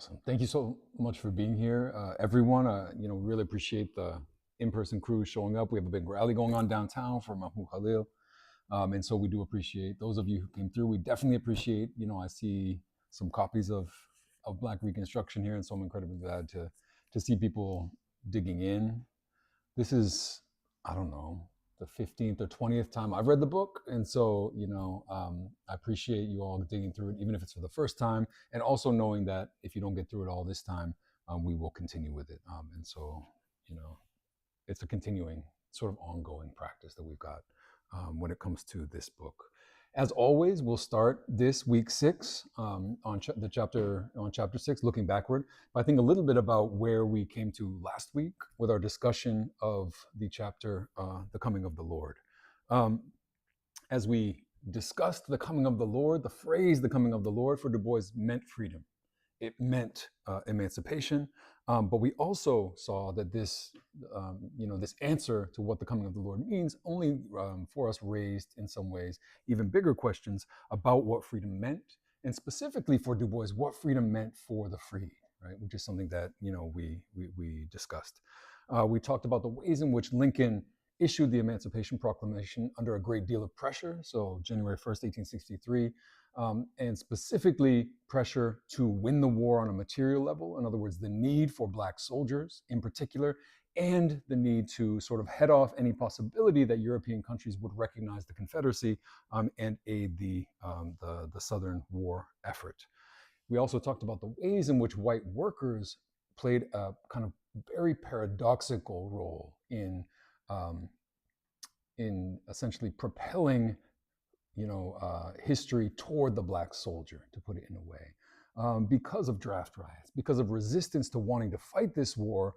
Awesome. Thank you so much for being here, everyone. Really appreciate the in-person crew showing up. We have a big rally going on downtown for Mahmoud Khalil, and so we do appreciate those of you who came through. We definitely appreciate. I see some copies of Black Reconstruction here, and so I'm incredibly glad to see people digging in. This is, I don't know, the 15th or 20th time I've read the book. And so, I appreciate you all digging through it, even if it's for the first time, and also knowing that if you don't get through it all this time, we will continue with it. And so, you know, it's a continuing sort of ongoing practice that we've got when it comes to this book. As always, we'll start this week 6 on chapter 6, looking backward. But I think a little bit about where we came to last week with our discussion of the chapter, "The Coming of the Lord." As we discussed the coming of the Lord, the phrase "the coming of the Lord" for Du Bois meant freedom. It meant emancipation, but we also saw that this answer to what the coming of the Lord means only for us raised in some ways even bigger questions about what freedom meant, and specifically for Du Bois, what freedom meant for the freed, right? Which is something that we discussed. We talked about the ways in which Lincoln issued the Emancipation Proclamation under a great deal of pressure. So January 1st, 1863. And specifically pressure to win the war on a material level. In other words, the need for Black soldiers in particular, and the need to sort of head off any possibility that European countries would recognize the Confederacy and aid the Southern war effort. We also talked about the ways in which white workers played a kind of very paradoxical role in essentially propelling history toward the Black soldier, to put it in a way, because of draft riots, because of resistance to wanting to fight this war.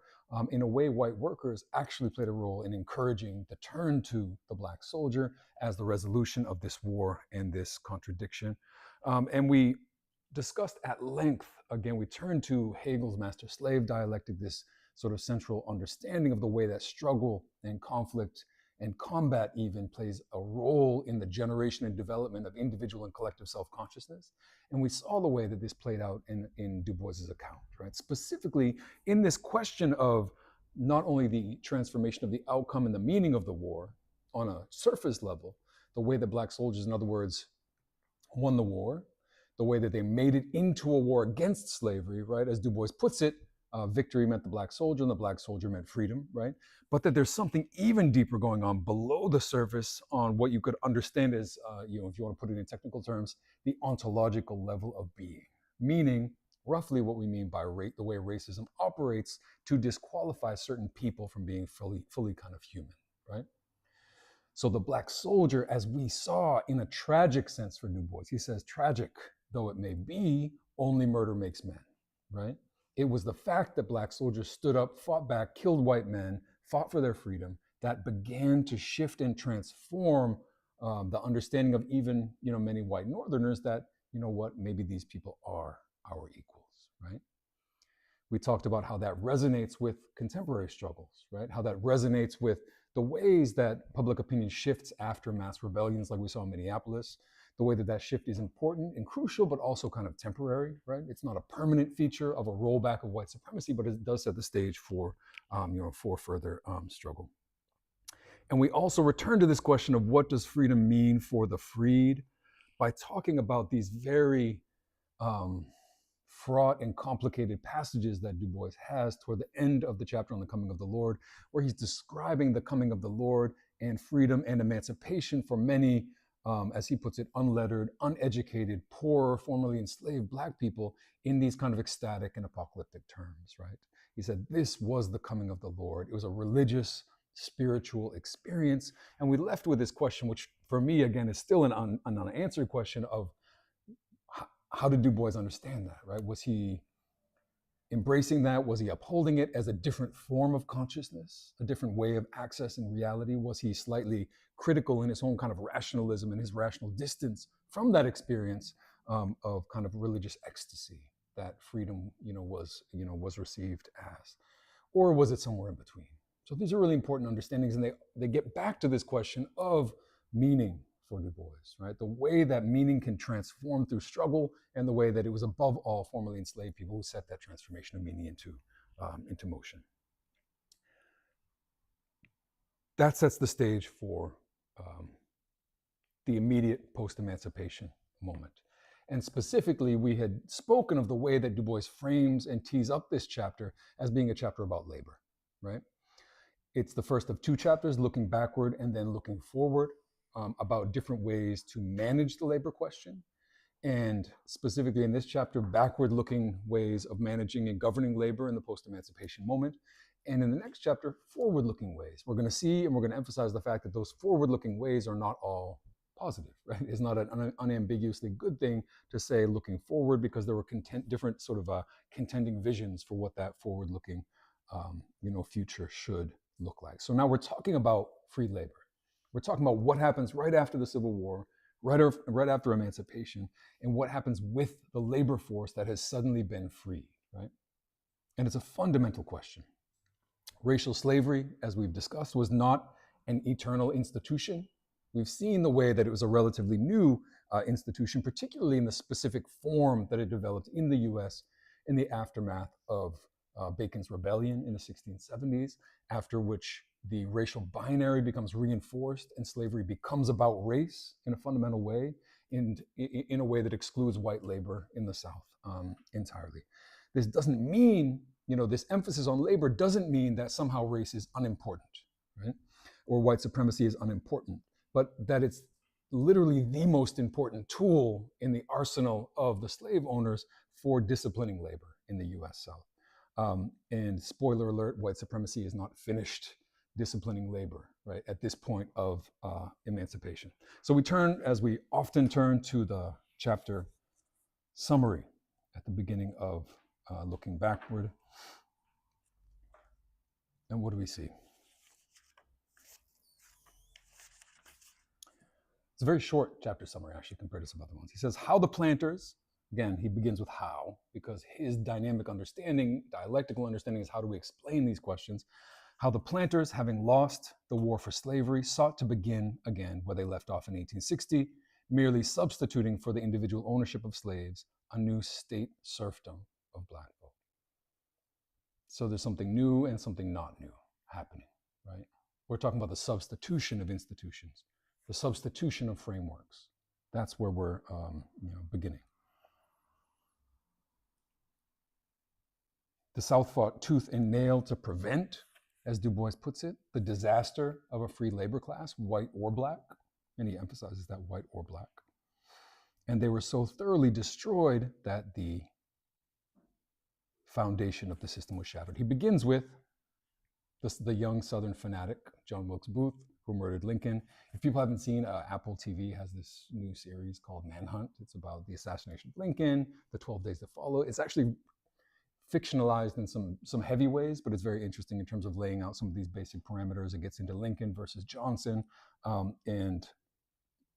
In a way, white workers actually played a role in encouraging the turn to the Black soldier as the resolution of this war and this contradiction. And we discussed at length, again, we turned to Hegel's master-slave dialectic, this sort of central understanding of the way that struggle and conflict and combat even plays a role in the generation and development of individual and collective self-consciousness. And we saw the way that this played out in Du Bois's account, right? Specifically in this question of not only the transformation of the outcome and the meaning of the war on a surface level, the way that Black soldiers, in other words, won the war, the way that they made it into a war against slavery, right? As Du Bois puts it, victory meant the Black soldier and the Black soldier meant freedom, right? But that there's something even deeper going on below the surface on what you could understand as, if you want to put it in technical terms, the ontological level of being, meaning roughly what we mean by the way racism operates to disqualify certain people from being fully kind of human, right? So the Black soldier, as we saw in a tragic sense for Du Bois, he says, tragic though it may be, only murder makes men, right? It was the fact that Black soldiers stood up, fought back, killed white men, fought for their freedom, that began to shift and transform the understanding of even many white Northerners that, maybe these people are our equals, right? We talked about how that resonates with contemporary struggles, right? How that resonates with the ways that public opinion shifts after mass rebellions like we saw in Minneapolis, the way that that shift is important and crucial, but also kind of temporary, right? It's not a permanent feature of a rollback of white supremacy, but it does set the stage for, for further struggle. And we also return to this question of what does freedom mean for the freed by talking about these very fraught and complicated passages that Du Bois has toward the end of the chapter on the coming of the Lord, where he's describing the coming of the Lord and freedom and emancipation for many, as he puts it, unlettered, uneducated, poor, formerly enslaved Black people in these kind of ecstatic and apocalyptic terms, right? He said, this was the coming of the Lord. It was a religious, spiritual experience. And we left with this question, which for me, again, is still an unanswered question of how did Du Bois understand that, right? Was he embracing that? Was he upholding it as a different form of consciousness, a different way of accessing reality? Was he slightly critical in his own kind of rationalism and his rational distance from that experience of kind of religious ecstasy that freedom, was received as? Or was it somewhere in between? So these are really important understandings, and they get back to this question of meaning for Du Bois, right? The way that meaning can transform through struggle, and the way that it was above all formerly enslaved people who set that transformation of meaning into motion. That sets the stage for the immediate post-emancipation moment. And specifically, we had spoken of the way that Du Bois frames and tees up this chapter as being a chapter about labor, right? It's the first of two chapters, looking backward and then looking forward, about different ways to manage the labor question. And specifically in this chapter, backward-looking ways of managing and governing labor in the post-emancipation moment. And in the next chapter, forward-looking ways. We're going to see and we're going to emphasize the fact that those forward-looking ways are not all positive, right? It's not an unambiguously good thing to say looking forward, because there were different sort of contending visions for what that forward-looking future should look like. So now we're talking about free labor. We're talking about what happens right after the Civil War, right after emancipation, and what happens with the labor force that has suddenly been freed, right? And it's a fundamental question. Racial slavery, as we've discussed, was not an eternal institution. We've seen the way that it was a relatively new institution, particularly in the specific form that it developed in the US in the aftermath of Bacon's Rebellion in the 1670s, after which the racial binary becomes reinforced and slavery becomes about race in a fundamental way, and in a way that excludes white labor in the South entirely. This doesn't mean, this emphasis on labor doesn't mean that somehow race is unimportant, right? Or white supremacy is unimportant, but that it's literally the most important tool in the arsenal of the slave owners for disciplining labor in the US South. And spoiler alert, white supremacy is not finished disciplining labor, right, at this point of emancipation. So we turn, as we often turn, to the chapter summary at the beginning of looking backward. And what do we see? It's a very short chapter summary, actually, compared to some other ones. He says, how the planters, again, he begins with how, because his dynamic understanding, dialectical understanding, is how do we explain these questions. How the planters, having lost the war for slavery, sought to begin again where they left off in 1860, merely substituting for the individual ownership of slaves a new state serfdom of black folk. So there's something new and something not new happening, right? We're talking about the substitution of institutions, the substitution of frameworks. That's where we're beginning. The South fought tooth and nail to prevent, as Du Bois puts it, the disaster of a free labor class, white or black, and he emphasizes that white or black. And they were so thoroughly destroyed that the foundation of the system was shattered. He begins with the young Southern fanatic, John Wilkes Booth, who murdered Lincoln. If people haven't seen, Apple TV has this new series called Manhunt. It's about the assassination of Lincoln, the 12 days that follow. It's actually fictionalized in some heavy ways, but it's very interesting in terms of laying out some of these basic parameters. It gets into Lincoln versus Johnson, and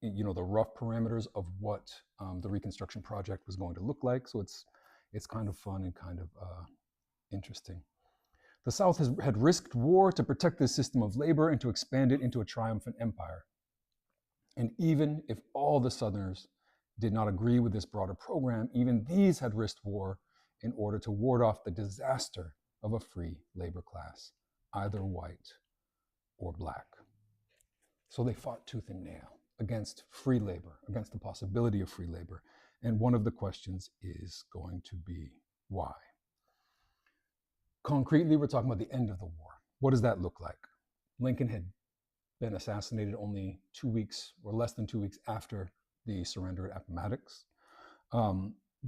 the rough parameters of what the Reconstruction project was going to look like. So it's kind of fun and kind of interesting. The South had risked war to protect this system of labor and to expand it into a triumphant empire. And even if all the Southerners did not agree with this broader program, even these had risked war in order to ward off the disaster of a free labor class, either white or black. So they fought tooth and nail against free labor, against the possibility of free labor. And one of the questions is going to be why? Concretely, we're talking about the end of the war. What does that look like? Lincoln had been assassinated only 2 weeks or less than 2 weeks after the surrender at Appomattox.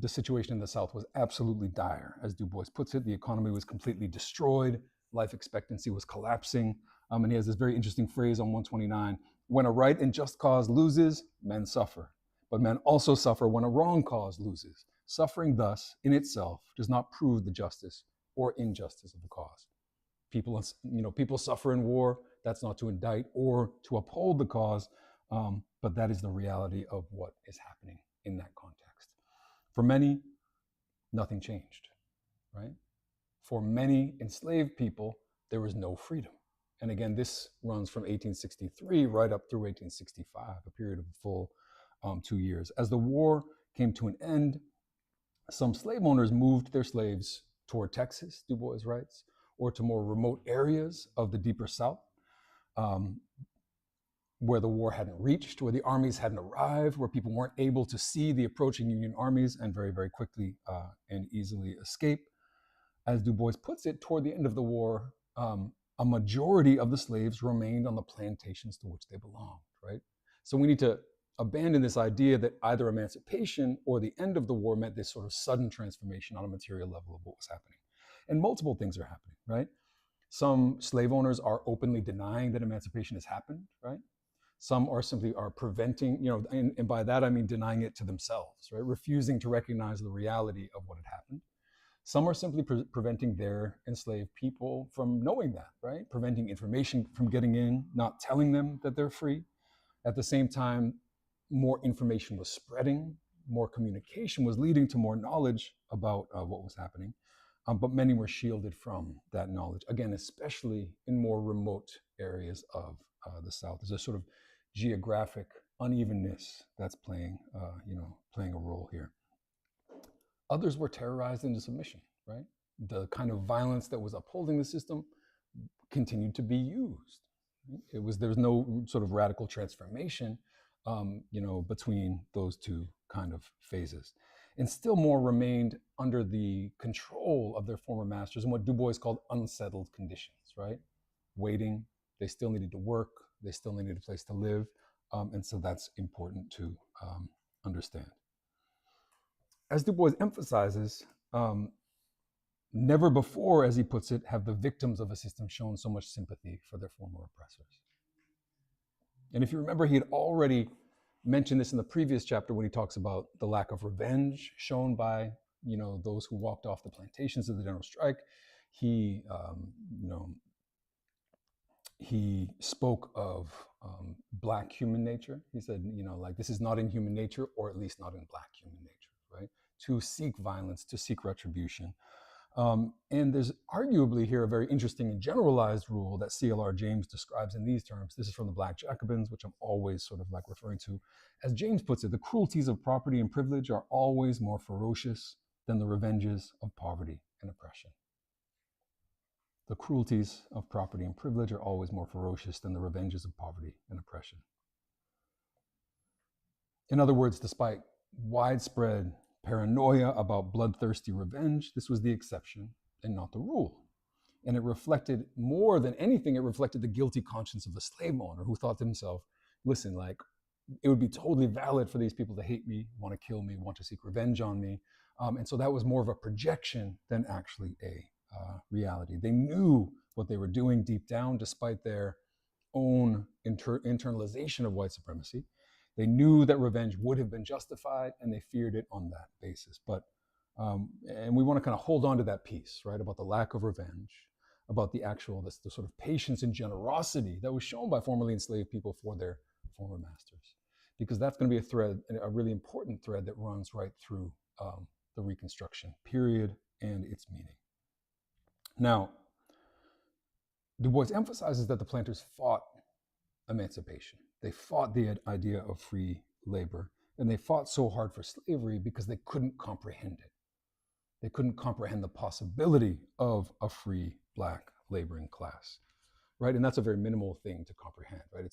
The situation in the South was absolutely dire. As Du Bois puts it, the economy was completely destroyed. Life expectancy was collapsing. And he has this very interesting phrase on 129. When a right and just cause loses, men suffer. But men also suffer when a wrong cause loses. Suffering thus, in itself, does not prove the justice or injustice of the cause. People suffer in war. That's not to indict or to uphold the cause, but that is the reality of what is happening in that context. For many, nothing changed, right? For many enslaved people, there was no freedom. And again, this runs from 1863 right up through 1865, a period of a full 2 years. As the war came to an end, some slave owners moved their slaves toward Texas, Du Bois writes, or to more remote areas of the deeper South, um, where the war hadn't reached, where the armies hadn't arrived, where people weren't able to see the approaching Union armies and very, very quickly and easily escape. As Du Bois puts it, toward the end of the war, a majority of the slaves remained on the plantations to which they belonged, right? So we need to abandon this idea that either emancipation or the end of the war meant this sort of sudden transformation on a material level of what was happening. And multiple things are happening, right? Some slave owners are openly denying that emancipation has happened, right? Some are simply preventing, and by that I mean denying it to themselves, right? Refusing to recognize the reality of what had happened. Some are simply preventing their enslaved people from knowing that, right? Preventing information from getting in, not telling them that they're free. At the same time, more information was spreading, more communication was leading to more knowledge about what was happening. But many were shielded from that knowledge, again, especially in more remote areas of the South. There's a sort of geographic unevenness that's playing a role here. Others were terrorized into submission, right? The kind of violence that was upholding the system continued to be used. There was no sort of radical transformation, between those two kind of phases. And still more remained under the control of their former masters in what Du Bois called unsettled conditions, right? Waiting, they still needed to work, they still needed a place to live. And so that's important to understand. As Du Bois emphasizes, never before, as he puts it, have the victims of a system shown so much sympathy for their former oppressors. And if you remember, he had already mentioned this in the previous chapter when he talks about the lack of revenge shown by those who walked off the plantations of the general strike. He he spoke of Black human nature. He said, like, this is not in human nature, or at least not in Black human nature, right? To seek violence, to seek retribution. And there's arguably here a very interesting and generalized rule that C.L.R. James describes in these terms. This is from the Black Jacobins, which I'm always sort of like referring to. As James puts it, the cruelties of property and privilege are always more ferocious than the revenges of poverty and oppression. The cruelties of property and privilege are always more ferocious than the revenges of poverty and oppression. In other words, despite widespread paranoia about bloodthirsty revenge, this was the exception and not the rule. And it reflected, more than anything, it reflected the guilty conscience of the slave owner who thought to himself, listen, like, it would be totally valid for these people to hate me, want to kill me, want to seek revenge on me. And so that was more of a projection than actually a reality. They knew what they were doing deep down, despite their own internalization of white supremacy. They knew that revenge would have been justified, and they feared it on that basis. But and we want to kind of hold on to that piece, right, about the lack of revenge, about the sort of patience and generosity that was shown by formerly enslaved people for their former masters, because that's going to be a thread, a really important thread that runs right through the Reconstruction period and its meaning. Now, Du Bois emphasizes that the planters fought emancipation. They fought the idea of free labor, and they fought so hard for slavery because they couldn't comprehend it. They couldn't comprehend the possibility of a free Black laboring class, right? And that's a very minimal thing to comprehend, right?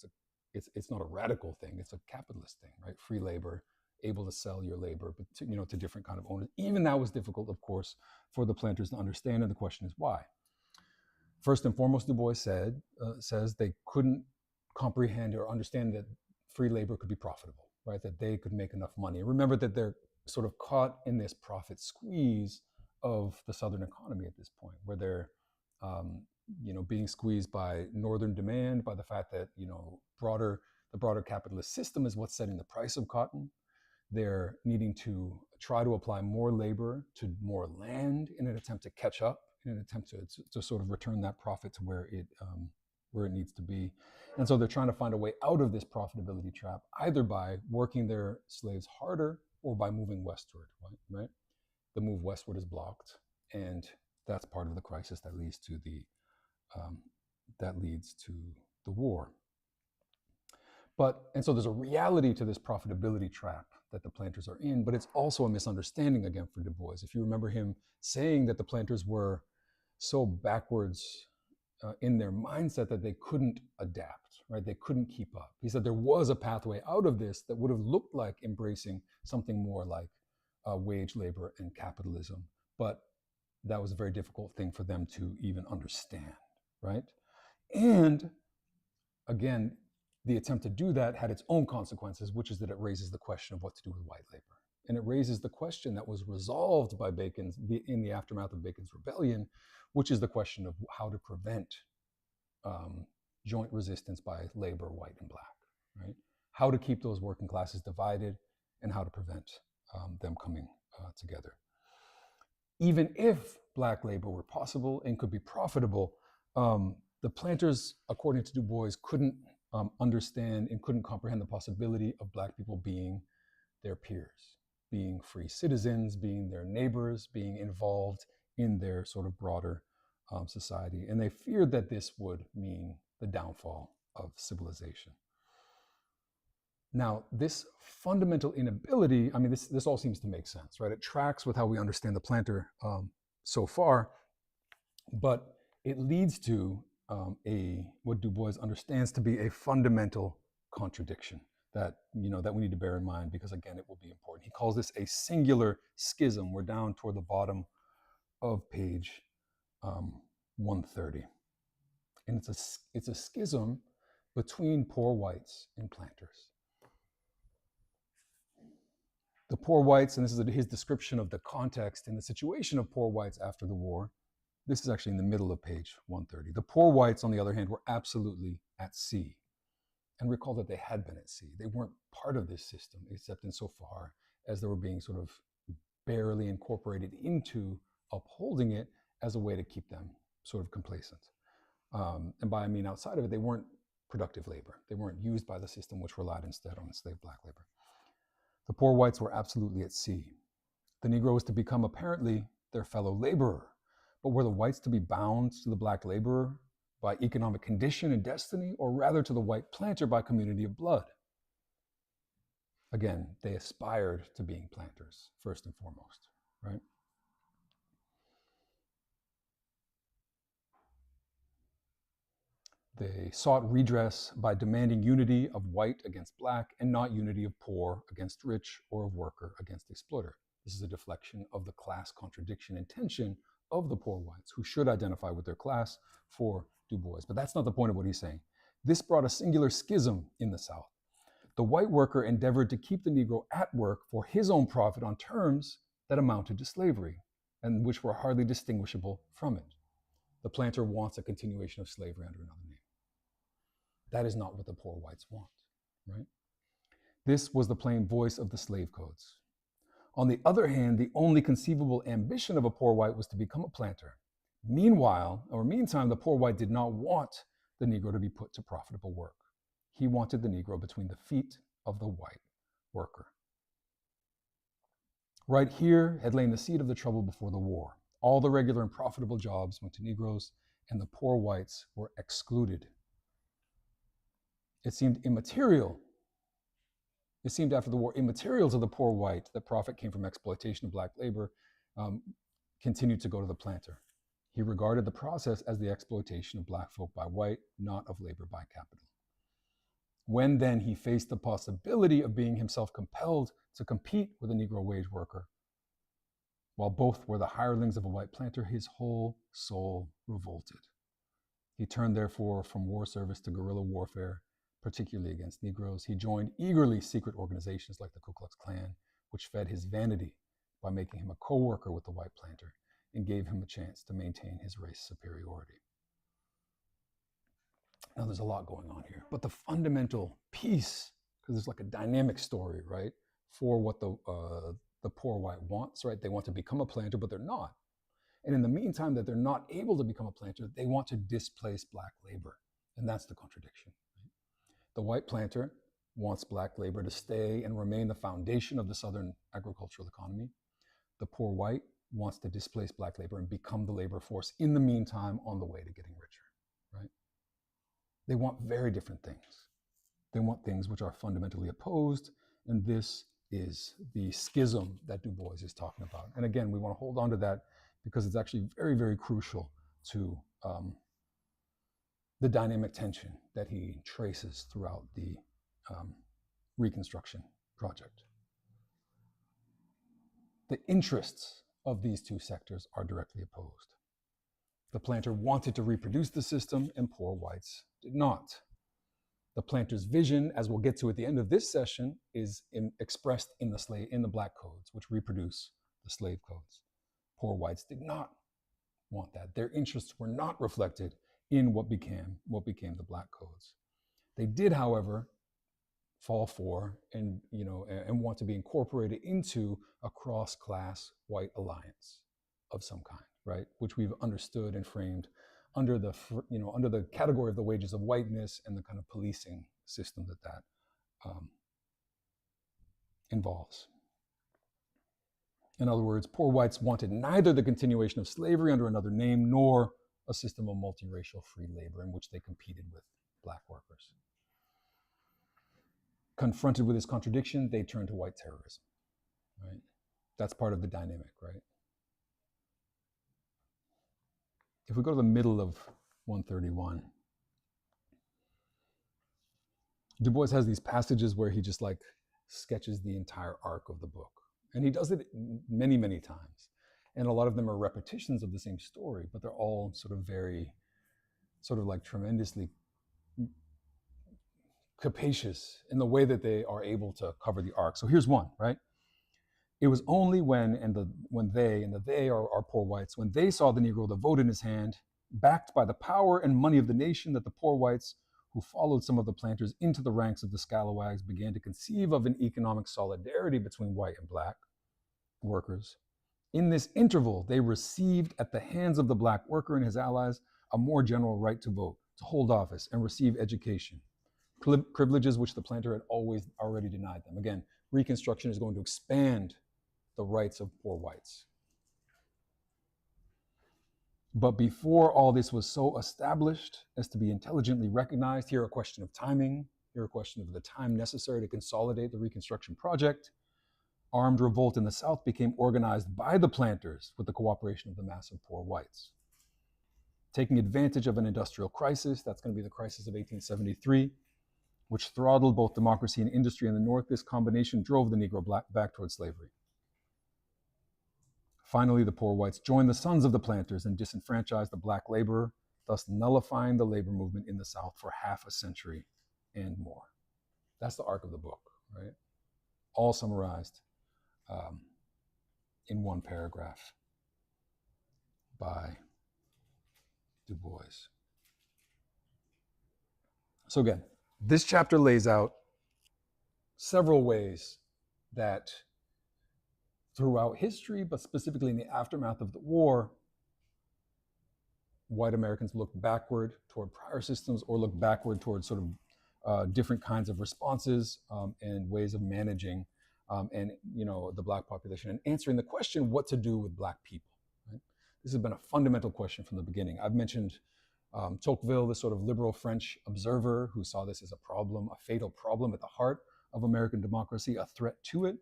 It's not a radical thing. It's a capitalist thing, right? Free labor, able to sell your labor, but to different kind of owners. Even that was difficult, of course, for the planters to understand. And the question is why. First and foremost, Du Bois says they couldn't comprehend or understand that free labor could be profitable, right? That they could make enough money. Remember that they're sort of caught in this profit squeeze of the Southern economy at this point, where they're being squeezed by northern demand, by the fact that the broader capitalist system is what's setting the price of cotton. They're needing to try to apply more labor to more land in an attempt to catch up, in an attempt to sort of return that profit to where it needs to be. And so they're trying to find a way out of this profitability trap, either by working their slaves harder or by moving westward, right? The move westward is blocked, and that's part of the crisis that leads to the that leads to the war. And so there's a reality to this profitability trap that the planters are in, but it's also a misunderstanding again for Du Bois. If you remember him saying that the planters were so backwards in their mindset that they couldn't adapt, right? They couldn't keep up. He said there was a pathway out of this that would have looked like embracing something more like wage labor and capitalism, but that was a very difficult thing for them to even understand, right? And again, the attempt to do that had its own consequences, which is that it raises the question of what to do with white labor. And it raises the question that was resolved by in the aftermath of Bacon's rebellion, which is the question of how to prevent joint resistance by labor, white and black, right? How to keep those working classes divided and how to prevent them coming together. Even if black labor were possible and could be profitable, the planters, according to Du Bois, couldn't understand and couldn't comprehend the possibility of black people being their peers, being free citizens, being their neighbors, being involved in their sort of broader society. And they feared that this would mean the downfall of civilization. Now, this fundamental inability, I mean, this all seems to make sense, right? It tracks with how we understand the planter so far, but it leads to what Du Bois understands to be a fundamental contradiction that we need to bear in mind, because again, it will be important. He calls this a singular schism. We're down toward the bottom of page 130, and it's a schism between poor whites and planters. The poor whites, and this is his description of the context and the situation of poor whites after the war. This is actually in the middle of page 130. The poor whites, on the other hand, were absolutely at sea. And recall that they had been at sea. They weren't part of this system, except insofar as they were being sort of barely incorporated into upholding it as a way to keep them sort of complacent. And by I mean outside of it, they weren't productive labor. They weren't used by the system, which relied instead on enslaved black labor. The poor whites were absolutely at sea. The Negro was to become apparently their fellow laborer. But were the whites to be bound to the black laborer by economic condition and destiny, or rather to the white planter by community of blood? Again, they aspired to being planters, first and foremost, right? They sought redress by demanding unity of white against black and not unity of poor against rich or of worker against exploiter. This is a deflection of the class contradiction and tension of the poor whites, who should identify with their class for Du Bois. But that's not the point of what he's saying. This brought a singular schism in the South. The white worker endeavored to keep the Negro at work for his own profit on terms that amounted to slavery and which were hardly distinguishable from it. The planter wants a continuation of slavery under another name. That is not what the poor whites want, right? This was the plain voice of the slave codes. On the other hand, the only conceivable ambition of a poor white was to become a planter. Meantime, the poor white did not want the Negro to be put to profitable work. He wanted the Negro between the feet of the white worker. Right here had lain the seed of the trouble before the war. All the regular and profitable jobs went to Negroes, and the poor whites were excluded. It seemed immaterial. It seemed after the war immaterial to the poor white that profit came from exploitation of black labor continued to go to the planter. He regarded the process as the exploitation of black folk by white, not of labor by capital. When then he faced the possibility of being himself compelled to compete with a Negro wage worker, while both were the hirelings of a white planter, his whole soul revolted. He turned therefore from war service to guerrilla warfare, particularly against Negroes. He joined eagerly secret organizations like the Ku Klux Klan, which fed his vanity by making him a co-worker with the white planter and gave him a chance to maintain his race superiority. Now there's a lot going on here, but the fundamental piece, because there's like a dynamic story, right, for what the poor white wants, right? They want to become a planter, but they're not. And in the meantime that they're not able to become a planter, they want to displace black labor. And that's the contradiction. Right? The white planter wants black labor to stay and remain the foundation of the Southern agricultural economy. The poor white wants to displace black labor and become the labor force in the meantime on the way to getting richer, right? They want very different things. They want things which are fundamentally opposed, and this is the schism that Du Bois is talking about. And again, we want to hold on to that because it's actually very, very crucial to the dynamic tension that he traces throughout the Reconstruction project. The interests of these two sectors are directly opposed. The planter wanted to reproduce the system, and poor whites did not. The planter's vision, as we'll get to at the end of this session, is expressed in the black codes, which reproduce the slave codes. Poor whites did not want that. Their interests were not reflected in what became the black codes. They did, however, fall for and want to be incorporated into a cross-class white alliance of some kind, right? Which we've understood and framed under the category of the wages of whiteness and the kind of policing system that involves. In other words, poor whites wanted neither the continuation of slavery under another name nor a system of multiracial free labor in which they competed with black workers. Confronted with this contradiction, they turned to white terrorism, right? That's part of the dynamic, right? If we go to the middle of 131, Du Bois has these passages where he just like sketches the entire arc of the book. And he does it many, many times. And a lot of them are repetitions of the same story, but they're all tremendously capacious in the way that they are able to cover the arc. So here's one, right? It was only when they are poor whites, when they saw the Negro with a vote in his hand, backed by the power and money of the nation, that the poor whites who followed some of the planters into the ranks of the scalawags began to conceive of an economic solidarity between white and black workers. In this interval, they received at the hands of the black worker and his allies a more general right to vote, to hold office, and receive education, privileges which the planter had already denied them. Again, Reconstruction is going to expand the rights of poor whites. But before all this was so established as to be intelligently recognized, here a question of timing, here a question of the time necessary to consolidate the Reconstruction project, armed revolt in the South became organized by the planters with the cooperation of the mass of poor whites. Taking advantage of an industrial crisis, that's going to be the crisis of 1873, which throttled both democracy and industry in the North, this combination drove the Negro back towards slavery. Finally, the poor whites joined the sons of the planters and disenfranchised the black laborer, thus nullifying the labor movement in the South for half a century and more. That's the arc of the book, right? All summarized in one paragraph by Du Bois. So again, this chapter lays out several ways that throughout history, but specifically in the aftermath of the war, white Americans looked backward toward prior systems or looked backward toward sort of different kinds of responses and ways of managing the black population and answering the question what to do with black people. Right? This has been a fundamental question from the beginning. I've mentioned Tocqueville, the sort of liberal French observer who saw this as a problem, a fatal problem at the heart of American democracy, a threat to it.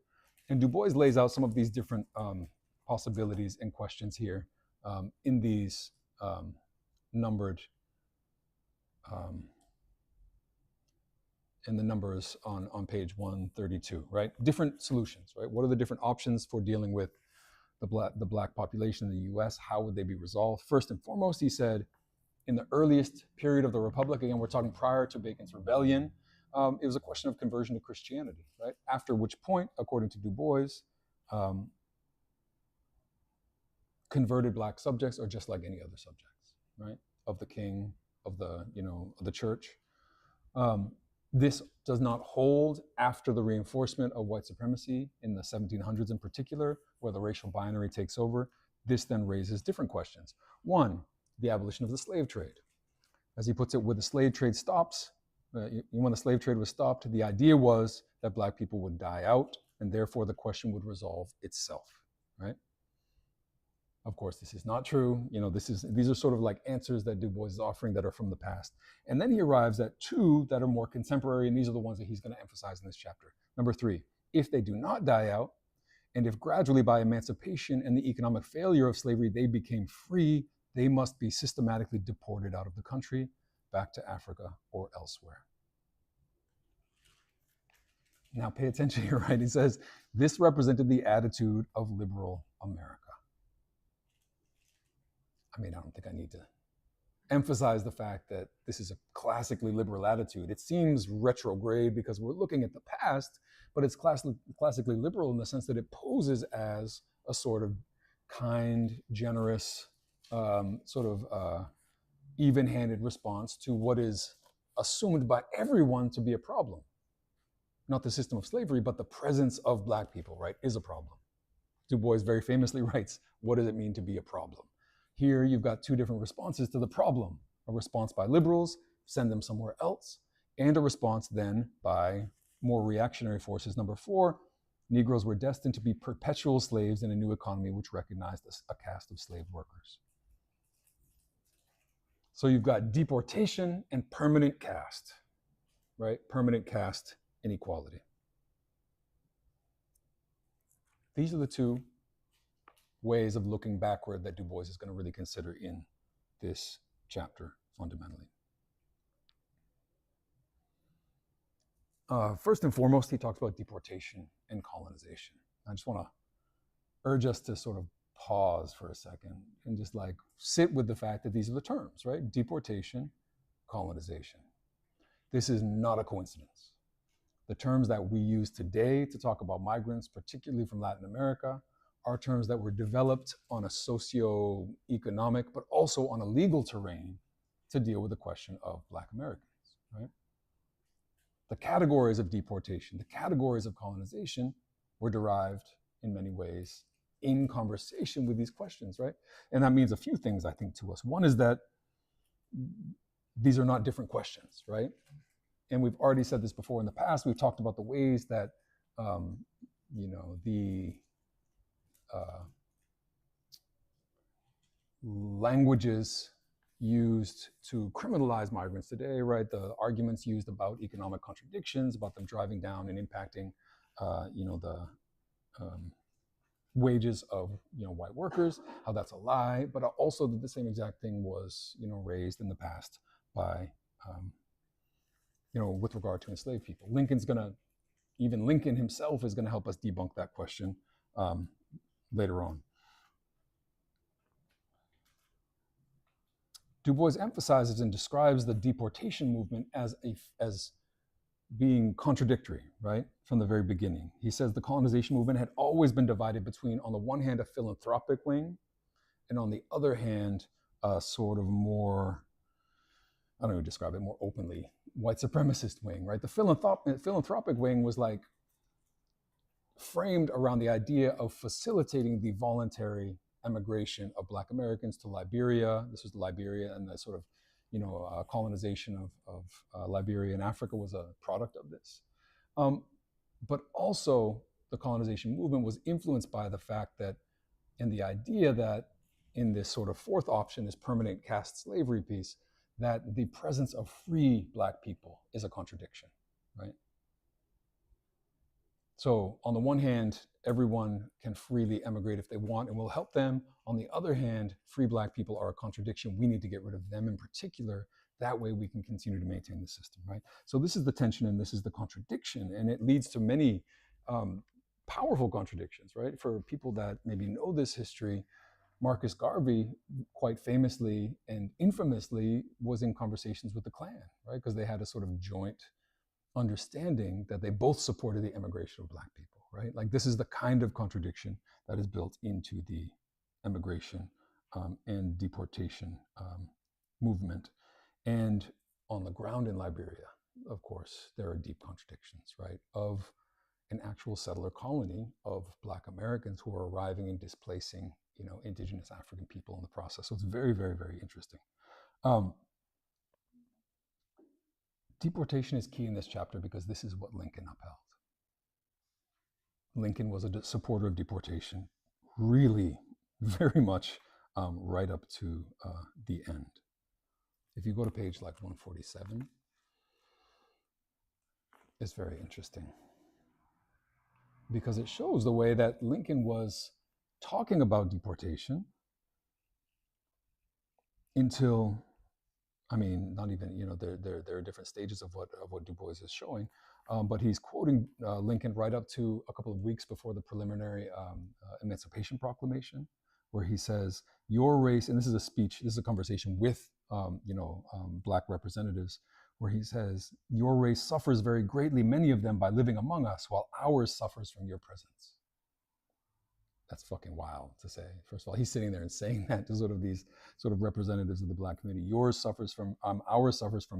And Du Bois lays out some of these different possibilities and questions here in these numbered in the numbers on page 132, right? Different solutions, right? What are the different options for dealing with the black population in the US? How would they be resolved? First and foremost, he said, in the earliest period of the Republic, again, we're talking prior to Bacon's Rebellion, it was a question of conversion to Christianity, right? After which point, according to Du Bois, converted black subjects are just like any other subjects, right? Of the king, of the church. This does not hold after the reinforcement of white supremacy in the 1700s in particular, where the racial binary takes over. This then raises different questions. One, the abolition of the slave trade. As he puts it, when the slave trade stops, when the slave trade was stopped, the idea was that black people would die out, and therefore the question would resolve itself, right? Of course, this is not true. These are sort of like answers that Du Bois is offering that are from the past. And then he arrives at two that are more contemporary, and these are the ones that he's going to emphasize in this chapter. Number three, if they do not die out, and if gradually by emancipation and the economic failure of slavery they became free, they must be systematically deported out of the country, back to Africa or elsewhere. Now pay attention here, right? He says, this represented the attitude of liberal America. I mean, I don't think I need to emphasize the fact that this is a classically liberal attitude. It seems retrograde because we're looking at the past, but it's classically liberal in the sense that it poses as a sort of kind, generous, even-handed response to what is assumed by everyone to be a problem. Not the system of slavery, but the presence of Black people, right, is a problem. Du Bois very famously writes, what does it mean to be a problem? Here you've got two different responses to the problem. A response by liberals, send them somewhere else, and a response then by more reactionary forces. Number four, Negroes were destined to be perpetual slaves in a new economy which recognized a caste of slave workers. So you've got deportation and permanent caste, right? Permanent caste inequality. These are the two ways of looking backward that Du Bois is going to really consider in this chapter fundamentally. First and foremost, he talks about deportation and colonization. I just want to urge us to sort of pause for a second and just like sit with the fact that these are the terms, right? Deportation, colonization. This is not a coincidence. The terms that we use today to talk about migrants, particularly from Latin America, are terms that were developed on a socio-economic, but also on a legal terrain to deal with the question of Black Americans, right? The categories of deportation, the categories of colonization were derived in many ways in conversation with these questions, right? And that means a few things, I think, to us. One is that these are not different questions, right? And we've already said this before in the past. We've talked about the ways that, the languages used to criminalize migrants today, right? The arguments used about economic contradictions, about them driving down and impacting, the wages of white workers, how that's a lie, but also that the same exact thing was raised in the past by with regard to enslaved people. Even Lincoln himself is going to help us debunk that question later on. Du Bois emphasizes and describes the deportation movement as being contradictory, right, from the very beginning. He says the colonization movement had always been divided between, on the one hand, a philanthropic wing, and on the other hand, a sort of more, I don't know, describe it more openly, white supremacist wing, right? The philanthropic wing was like framed around the idea of facilitating the voluntary emigration of Black Americans to Liberia. This was Liberia, and the sort of colonization of Liberia and Africa was a product of this. But also the colonization movement was influenced by the fact that, and the idea that in this sort of fourth option, this permanent caste slavery piece, that the presence of free Black people is a contradiction, right? So on the one hand, everyone can freely emigrate if they want and we'll help them. On the other hand, free Black people are a contradiction. We need to get rid of them in particular. That way we can continue to maintain the system, right? So this is the tension and this is the contradiction, and it leads to many powerful contradictions, right? For people that maybe know this history, Marcus Garvey quite famously and infamously was in conversations with the Klan, right? Because they had a sort of joint understanding that they both supported the emigration of Black people, right? Like this is the kind of contradiction that is built into the emigration and deportation movement. And on the ground in Liberia, of course, there are deep contradictions, right? Of an actual settler colony of Black Americans who are arriving and displacing, indigenous African people in the process. So it's very, very, very interesting. Deportation is key in this chapter because this is what Lincoln upheld. Lincoln was a supporter of deportation, really, very much right up to the end. If you go to page like 147, it's very interesting because it shows the way that Lincoln was talking about deportation until, I mean, not even, there are different stages of what Du Bois is showing, but he's quoting Lincoln right up to a couple of weeks before the preliminary Emancipation Proclamation, where he says, "Your race," and this is a speech, this is a conversation with Black representatives, where he says, "Your race suffers very greatly, many of them, by living among us, while ours suffers from your presence." That's fucking wild to say. First of all, he's sitting there and saying that to sort of these sort of representatives of the Black community. Ours suffers from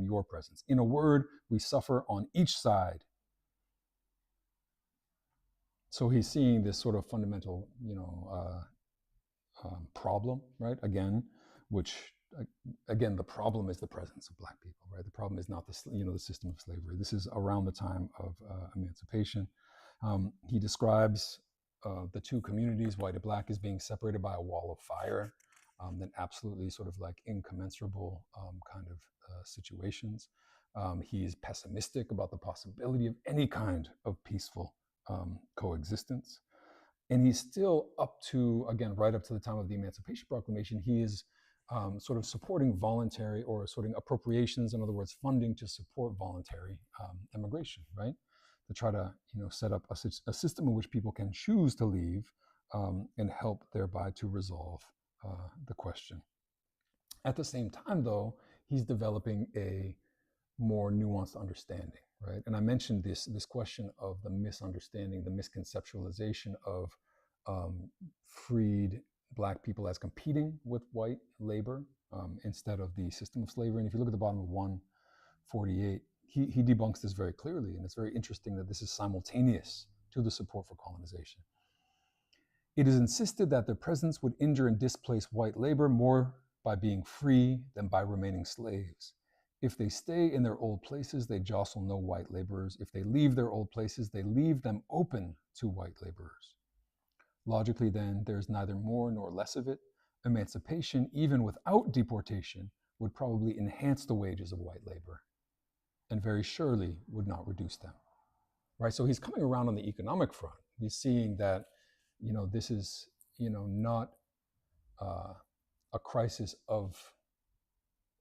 your presence. In a word, we suffer on each side. So he's seeing this sort of fundamental, problem, right? Again, which again, the problem is the presence of Black people, right? The problem is not the system of slavery. This is around the time of emancipation. He describes the two communities, white and Black, as being separated by a wall of fire, then absolutely sort of like incommensurable kind of situations. He's pessimistic about the possibility of any kind of peaceful coexistence. And he's still up to, again, right up to the time of the Emancipation Proclamation, he is sort of supporting voluntary, or sort of appropriations, in other words, funding to support voluntary immigration, right? To try to set up a system in which people can choose to leave and help thereby to resolve the question. At the same time, though, he's developing a more nuanced understanding, right? And I mentioned this question of the misunderstanding, the misconceptualization of freed Black people as competing with white labor instead of the system of slavery. And if you look at the bottom of 148, he debunks this very clearly, and it's very interesting that this is simultaneous to the support for colonization. It is insisted that their presence would injure and displace white labor more by being free than by remaining slaves. If they stay in their old places, they jostle no white laborers. If they leave their old places, they leave them open to white laborers. Logically, then, there is neither more nor less of it. Emancipation, even without deportation, would probably enhance the wages of white labor, and very surely would not reduce them. Right? So he's coming around on the economic front. He's seeing that, this is, not a crisis of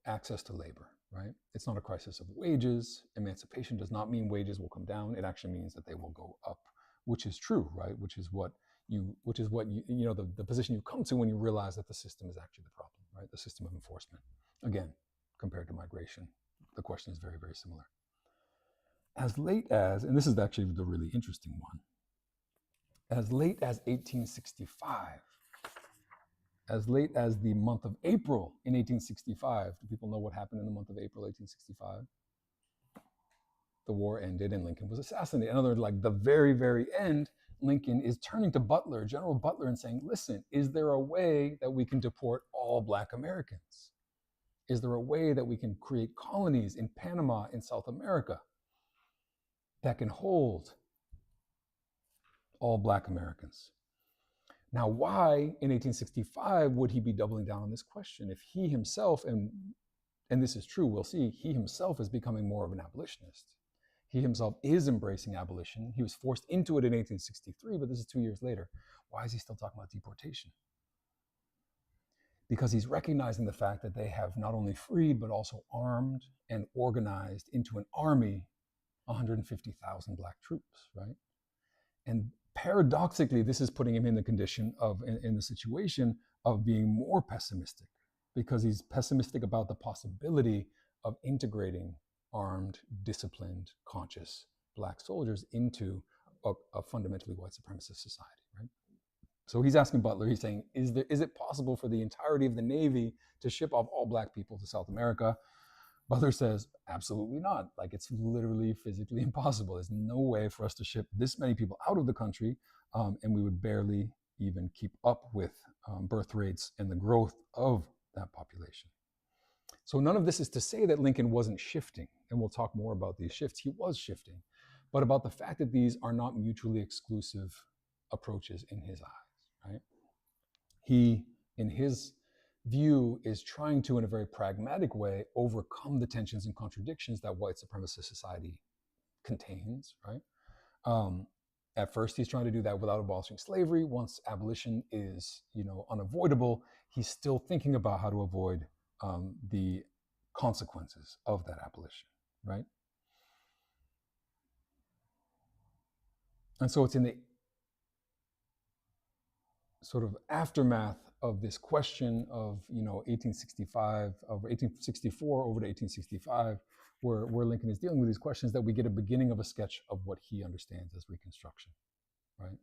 access to labor, right? It's not a crisis of wages. Emancipation does not mean wages will come down. It actually means that they will go up, which is true, right? Which is what the position you come to when you realize that the system is actually the problem, right? The system of enforcement. Again, compared to migration, the question is very, very similar. As late as, and this is actually the really interesting one, as late as 1865, as late as the month of April in 1865, do people know what happened in the month of April 1865? The war ended and Lincoln was assassinated. In other words, like the very, very end, Lincoln is turning to Butler, General Butler, and saying, listen, is there a way that we can deport all Black Americans? Is there a way that we can create colonies in Panama, in South America, that can hold all Black Americans? Now, why in 1865 would he be doubling down on this question if he himself, and this is true, we'll see, he himself is becoming more of an abolitionist. He himself is embracing abolition. He was forced into it in 1863, but this is 2 years later. Why is he still talking about deportation? Because he's recognizing the fact that they have not only freed, but also armed and organized into an army 150,000 Black troops, right? And paradoxically, this is putting him in the condition of, in the situation of being more pessimistic, because he's pessimistic about the possibility of integrating armed, disciplined, conscious Black soldiers into a fundamentally white supremacist society, right? So he's asking Butler, he's saying, is it possible for the entirety of the Navy to ship off all Black people to South America? Butler says, absolutely not. Like, it's literally physically impossible. There's no way for us to ship this many people out of the country, and we would barely even keep up with birth rates and the growth of that population. So none of this is to say that Lincoln wasn't shifting, and we'll talk more about these shifts. He was shifting, but about the fact that these are not mutually exclusive approaches in his eyes, right? He, in his view, is trying to, in a very pragmatic way, overcome the tensions and contradictions that white supremacist society contains, right? Um, at first, he's trying to do that without abolishing slavery. Once abolition is, unavoidable, he's still thinking about how to avoid the consequences of that abolition, right? And so it's in the sort of aftermath of this question of 1865 over 1864 over to 1865, where Lincoln is dealing with these questions, that we get a beginning of a sketch of what he understands as Reconstruction, right?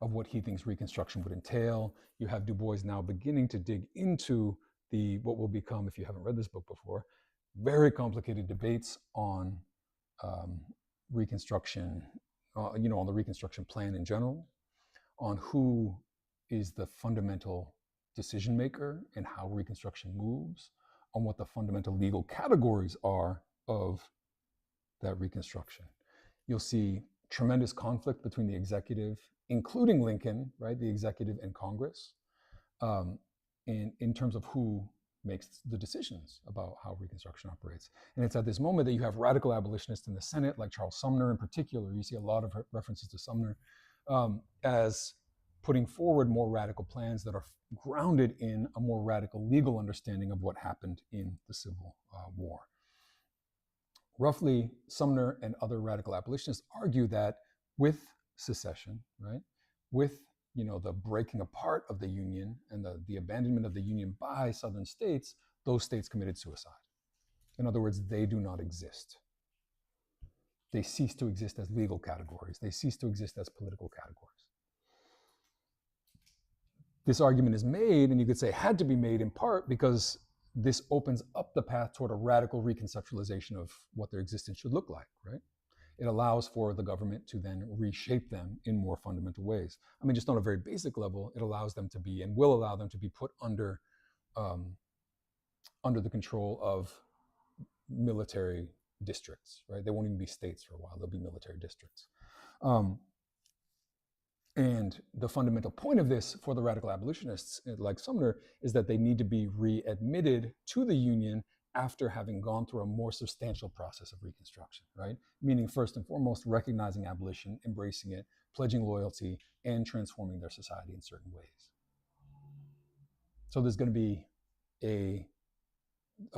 Of what he thinks Reconstruction would entail. You have Du Bois now beginning to dig into the what will become, if you haven't read this book before, very complicated debates on Reconstruction, on the Reconstruction plan in general, on who is the fundamental decision maker and how Reconstruction moves, on what the fundamental legal categories are of that Reconstruction. You'll see tremendous conflict between the executive, including Lincoln, right, the executive and Congress, in terms of who makes the decisions about how Reconstruction operates. And it's at this moment that you have radical abolitionists in the Senate, like Charles Sumner in particular. You see a lot of references to Sumner as putting forward more radical plans that are grounded in a more radical legal understanding of what happened in the Civil War. Roughly, Sumner and other radical abolitionists argue that with secession, right, with the breaking apart of the Union and the abandonment of the Union by Southern states, those states committed suicide. In other words, they do not exist. They cease to exist as legal categories. They cease to exist as political categories. This argument is made, and you could say had to be made in part because this opens up the path toward a radical reconceptualization of what their existence should look like, right? It allows for the government to then reshape them in more fundamental ways. I mean, just on a very basic level, it allows them to be, and will allow them to be, put under the control of military districts, right? They won't even be states for a while, they'll be military districts. And the fundamental point of this for the radical abolitionists, like Sumner, is that they need to be readmitted to the Union after having gone through a more substantial process of Reconstruction, right? Meaning, first and foremost, recognizing abolition, embracing it, pledging loyalty, and transforming their society in certain ways. So there's going to be a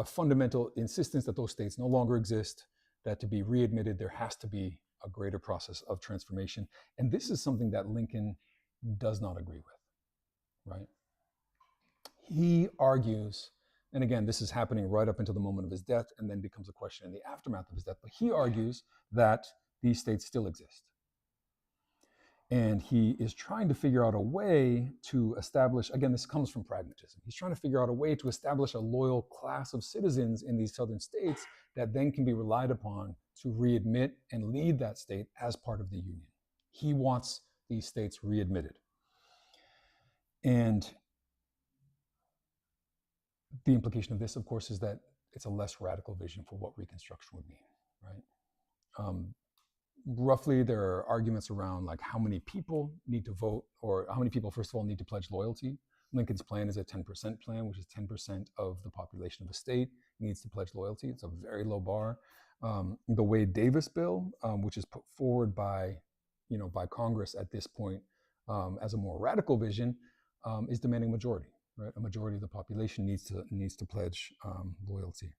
fundamental insistence that those states no longer exist, that to be readmitted, there has to be a greater process of transformation. And this is something that Lincoln does not agree with, right? He argues, and again, this is happening right up until the moment of his death and then becomes a question in the aftermath of his death, but he argues that these states still exist. And he is trying to figure out a way to establish, again, this comes from pragmatism. He's trying to figure out a way to establish a loyal class of citizens in these southern states that then can be relied upon to readmit and lead that state as part of the Union. He wants these states readmitted. And the implication of this, of course, is that it's a less radical vision for what Reconstruction would mean, right? Roughly, there are arguments around like how many people need to vote, or how many people, first of all, need to pledge loyalty. Lincoln's plan is a 10% plan, which is 10% of the population of the state needs to pledge loyalty. It's a very low bar. The Wade-Davis bill, which is put forward by Congress at this point as a more radical vision, is demanding majority. Right, a majority of the population needs to pledge loyalty.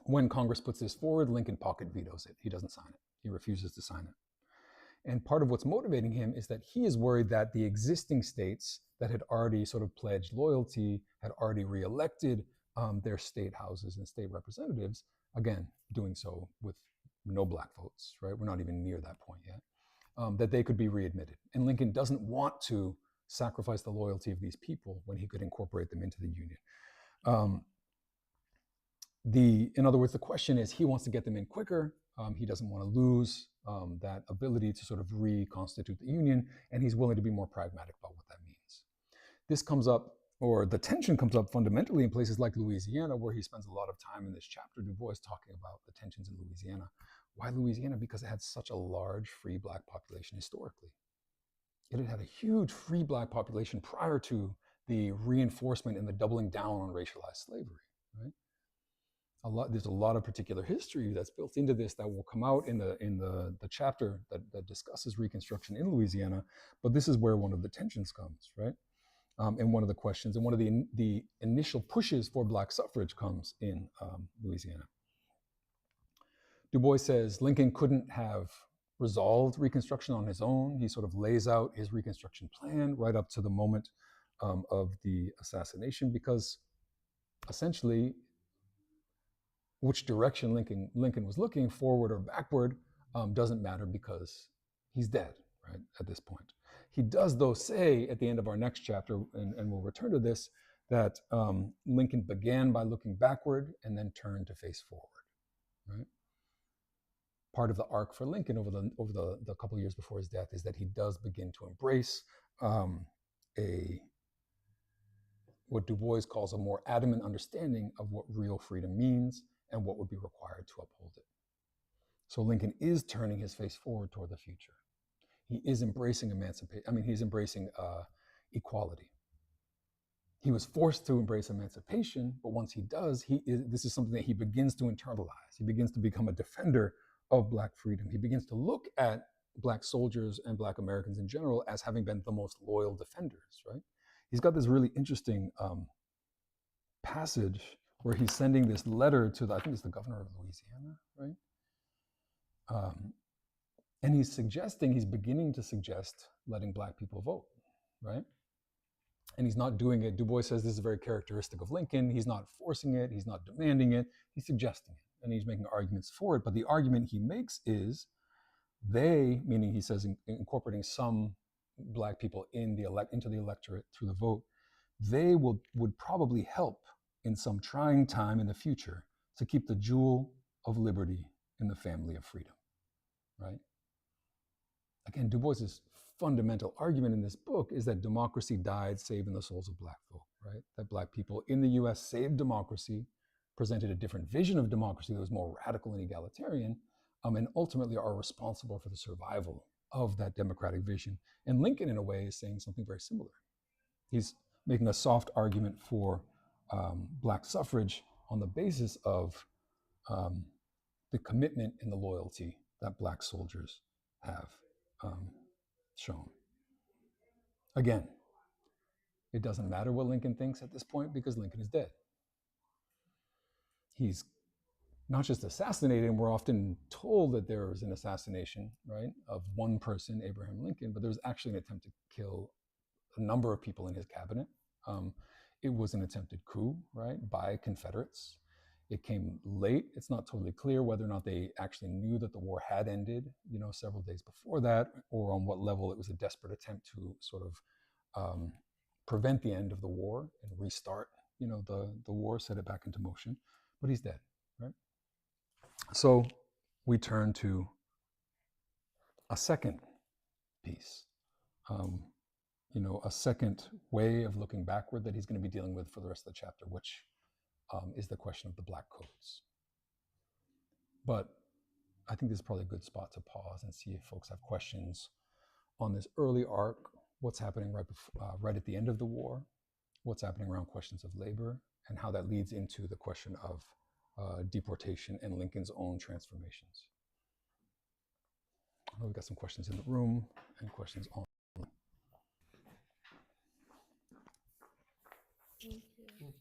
When Congress puts this forward, Lincoln pocket vetoes it. He doesn't sign it. He refuses to sign it. And part of what's motivating him is that he is worried that the existing states that had already sort of pledged loyalty, had already reelected their state houses and state representatives, again, doing so with no black votes, right? We're not even near that point yet, that they could be readmitted. And Lincoln doesn't want to sacrifice the loyalty of these people when he could incorporate them into the Union. In other words, the question is, he wants to get them in quicker. He doesn't want to lose that ability to sort of reconstitute the Union, and he's willing to be more pragmatic about what that means. This comes up, or the tension comes up fundamentally in places like Louisiana, where he spends a lot of time in this chapter, Du Bois, talking about the tensions in Louisiana. Why Louisiana? Because it had such a large free black population historically. It had had a huge free black population prior to the reinforcement and the doubling down on racialized slavery, right? There's a lot of particular history that's built into this that will come out in the chapter that discusses Reconstruction in Louisiana. But this is where one of the tensions comes, right? And one of the questions and one of the initial pushes for Black suffrage comes in Louisiana. Du Bois says Lincoln couldn't have resolved Reconstruction on his own. He sort of lays out his Reconstruction plan right up to the moment of the assassination, because essentially, which direction Lincoln was looking, forward or backward, doesn't matter because he's dead, right, at this point. He does, though, say at the end of our next chapter, and we'll return to this, that Lincoln began by looking backward and then turned to face forward, right? Part of the arc for Lincoln over the couple of years before his death is that he does begin to embrace what Du Bois calls a more adamant understanding of what real freedom means and what would be required to uphold it. So Lincoln is turning his face forward toward the future. He is embracing emancipation. I mean, he's embracing equality. He was forced to embrace emancipation, but once he does, this is something that he begins to internalize. He begins to become a defender of Black freedom. He begins to look at Black soldiers and Black Americans in general as having been the most loyal defenders, right? He's got this really interesting passage where he's sending this letter to I think it's the governor of Louisiana, right? And he's beginning to suggest letting Black people vote, right? And he's not doing it. Du Bois says this is very characteristic of Lincoln. He's not forcing it. He's not demanding it. He's suggesting it. And he's making arguments for it. But the argument he makes is they, meaning he says incorporating some Black people into the electorate through the vote, they would probably help in some trying time in the future to keep the jewel of liberty in the family of freedom, right? Again, Du Bois's fundamental argument in this book is that democracy died saving the souls of Black folk, right? That Black people in the US saved democracy, presented a different vision of democracy that was more radical and egalitarian, and ultimately are responsible for the survival of that democratic vision. And Lincoln, in a way, is saying something very similar. He's making a soft argument for Black suffrage on the basis of the commitment and the loyalty that Black soldiers have shown. Again, it doesn't matter what Lincoln thinks at this point because Lincoln is dead. He's not just assassinated, and we're often told that there was an assassination, right, of one person, Abraham Lincoln, but there was actually an attempt to kill a number of people in his cabinet. It was an attempted coup, right, by Confederates. It came late. It's not totally clear whether or not they actually knew that the war had ended, several days before that, or on what level it was a desperate attempt to sort of prevent the end of the war and restart, the war, set it back into motion. But he's dead, right? So we turn to a second piece, a second way of looking backward that he's going to be dealing with for the rest of the chapter, which is the question of the Black codes. But I think this is probably a good spot to pause and see if folks have questions on this early arc, what's happening right at the end of the war, what's happening around questions of labor, and how that leads into the question of deportation and Lincoln's own transformations. I know we've got some questions in the room and questions on. Thank you.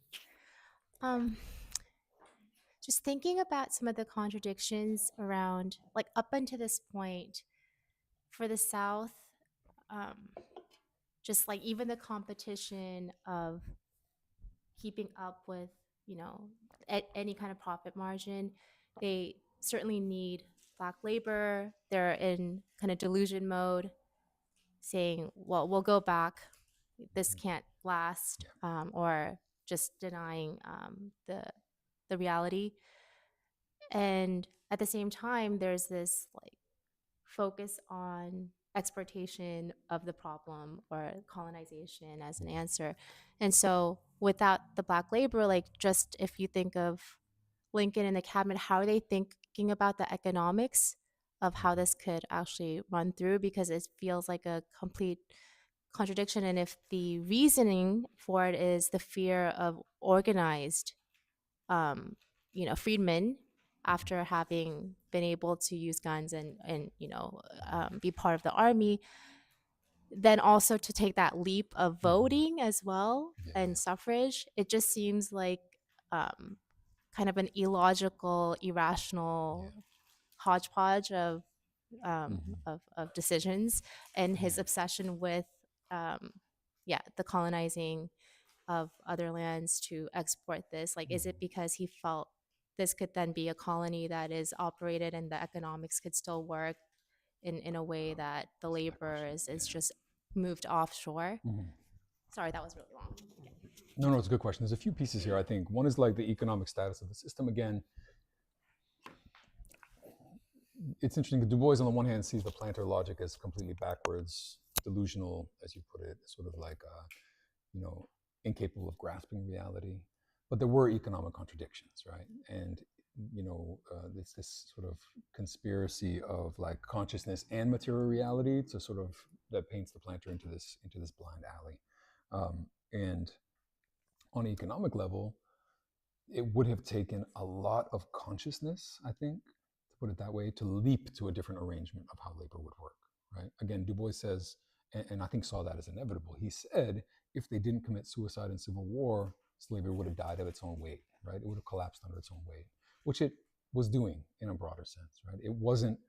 Just thinking about some of the contradictions around, like up until this point, for the South, just like even the competition of keeping up with, any kind of profit margin, they certainly need Black labor. They're in kind of delusion mode, saying, well, we'll go back. This can't last, or just denying the reality. And at the same time, there's this like focus on exploitation of the problem or colonization as an answer. And so without the Black labor, like just if you think of Lincoln and the cabinet, how are they thinking about the economics of how this could actually run through? Because it feels like a complete contradiction, and if the reasoning for it is the fear of organized, um, freedmen after having been able to use guns and be part of the army, then also to take that leap of Hmm. voting as well Yeah, and yeah, suffrage, it just seems like um, kind of an illogical, yeah. irrational hodgepodge Hmm. of decisions, and his Yeah. obsession with um, the colonizing of other lands to export this. Like, is it Hmm. because he felt this could then be a colony that is operated and the economics could still work in a way that the That's a good labor question. is Yeah. just moved offshore? Hmm. Sorry, that was really long. No, no, it's a good question. There's a few pieces here. I think one is like the economic status of the system. Again, it's interesting. Du Bois, on the one hand, sees the planter logic as completely backwards, delusional, as you put it, sort of like you know, incapable of grasping reality. But there were economic contradictions, right? And it's this sort of conspiracy of like consciousness and material reality to sort of that paints the planter into this blind alley. And on an economic level, it would have taken a lot of consciousness, I think, to put it that way, to leap to a different arrangement of how labor would work, right? Again, Du Bois says, and I think saw that as inevitable. He said if they didn't commit suicide in civil war, slavery would have died of its own weight, right? It would have collapsed under its own weight, which it was doing in a broader sense, right? It wasn't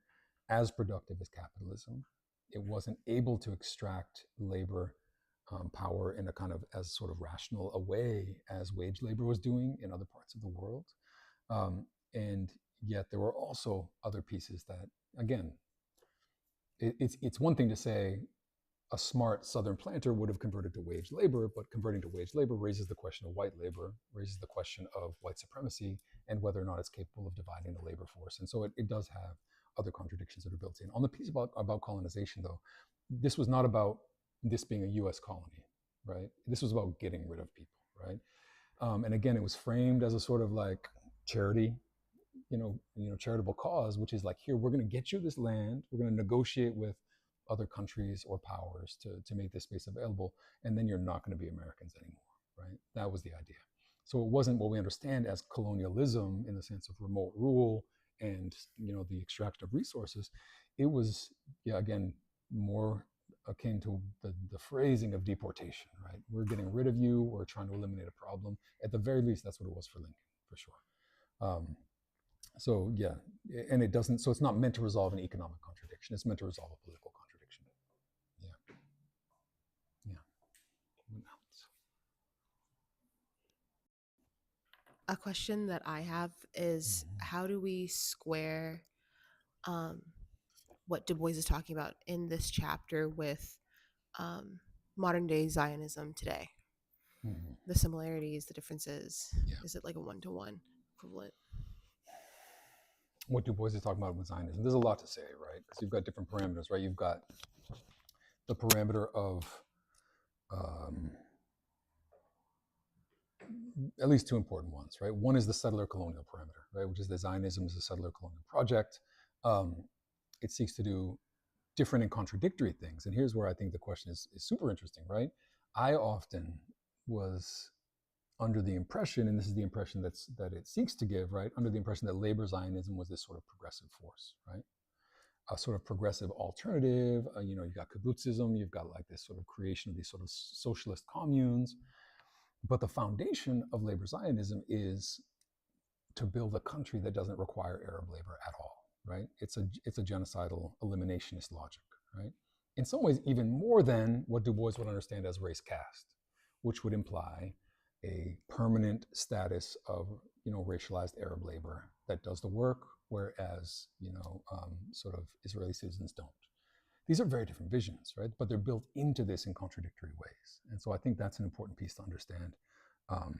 as productive as capitalism. It wasn't able to extract labor power in a kind of as sort of rational a way as wage labor was doing in other parts of the world. And yet there were also other pieces that, again, it's one thing to say a smart Southern planter would have converted to wage labor, but converting to wage labor raises the question of white labor, raises the question of white supremacy, and whether or not it's capable of dividing the labor force. And so it does have other contradictions that are built in. On the piece about colonization, though, this was not about this being a U.S. colony, right? This was about getting rid of people, right? And again, it was framed as a sort of like charity, charitable cause, which is like, here, we're going to get you this land, we're going to negotiate with other countries or powers to make this space available, and then you're not going to be Americans anymore, right? That was the idea. So it wasn't what we understand as colonialism in the sense of remote rule and the extraction of resources. It was, yeah, again, more akin to the phrasing of deportation, right? We're getting rid of you, we're trying to eliminate a problem. At the very least, that's what it was for Lincoln, for sure. So yeah, and it doesn't. So it's not meant to resolve an economic contradiction. It's meant to resolve a political contradiction. Yeah, yeah. A question that I have is Mm-hmm. how do we square um, what Du Bois is talking about in this chapter with um, modern day Zionism today? Mm-hmm. The similarities, the differences. Yeah. Is it like a one-to-one equivalent? What Du Bois is talking about with Zionism, there's a lot to say, right? Because you've got different parameters, right? You've got the parameter of um, at least two important ones, right? One is the settler colonial parameter, right? Which is that Zionism is a settler colonial project. Um, it seeks to do different and contradictory things. And here's where I think the question is super interesting, right? I often was under the impression, and this is the impression that it seeks to give, right? Under the impression that labor Zionism was this sort of progressive force, right? A sort of progressive alternative. You've got kibbutzism, you've got like this sort of creation of these sort of socialist communes. But the foundation of labor Zionism is to build a country that doesn't require Arab labor at all, right? It's a genocidal eliminationist logic, right? In some ways, even more than what Du Bois would understand as race caste, which would imply a permanent status of racialized Arab labor that does the work, whereas sort of Israeli citizens don't. These are very different visions, right? But they're built into this in contradictory ways, and so I think that's an important piece to understand. Um,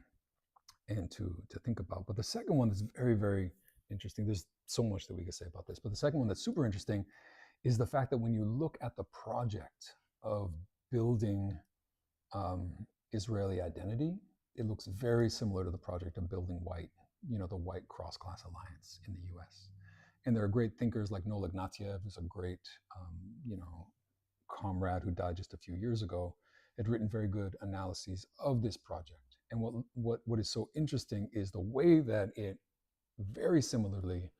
and to think about. But the second one that's very, very interesting, there's so much that we could say about this, but the second one that's super interesting is the fact that when you look at the project of building um, Israeli identity, it looks very similar to the project of building the white cross-class alliance in the US. And there are great thinkers like Noel Ignatieff, who's a great, comrade who died just a few years ago, had written very good analyses of this project. And what is so interesting is the way that it very similarly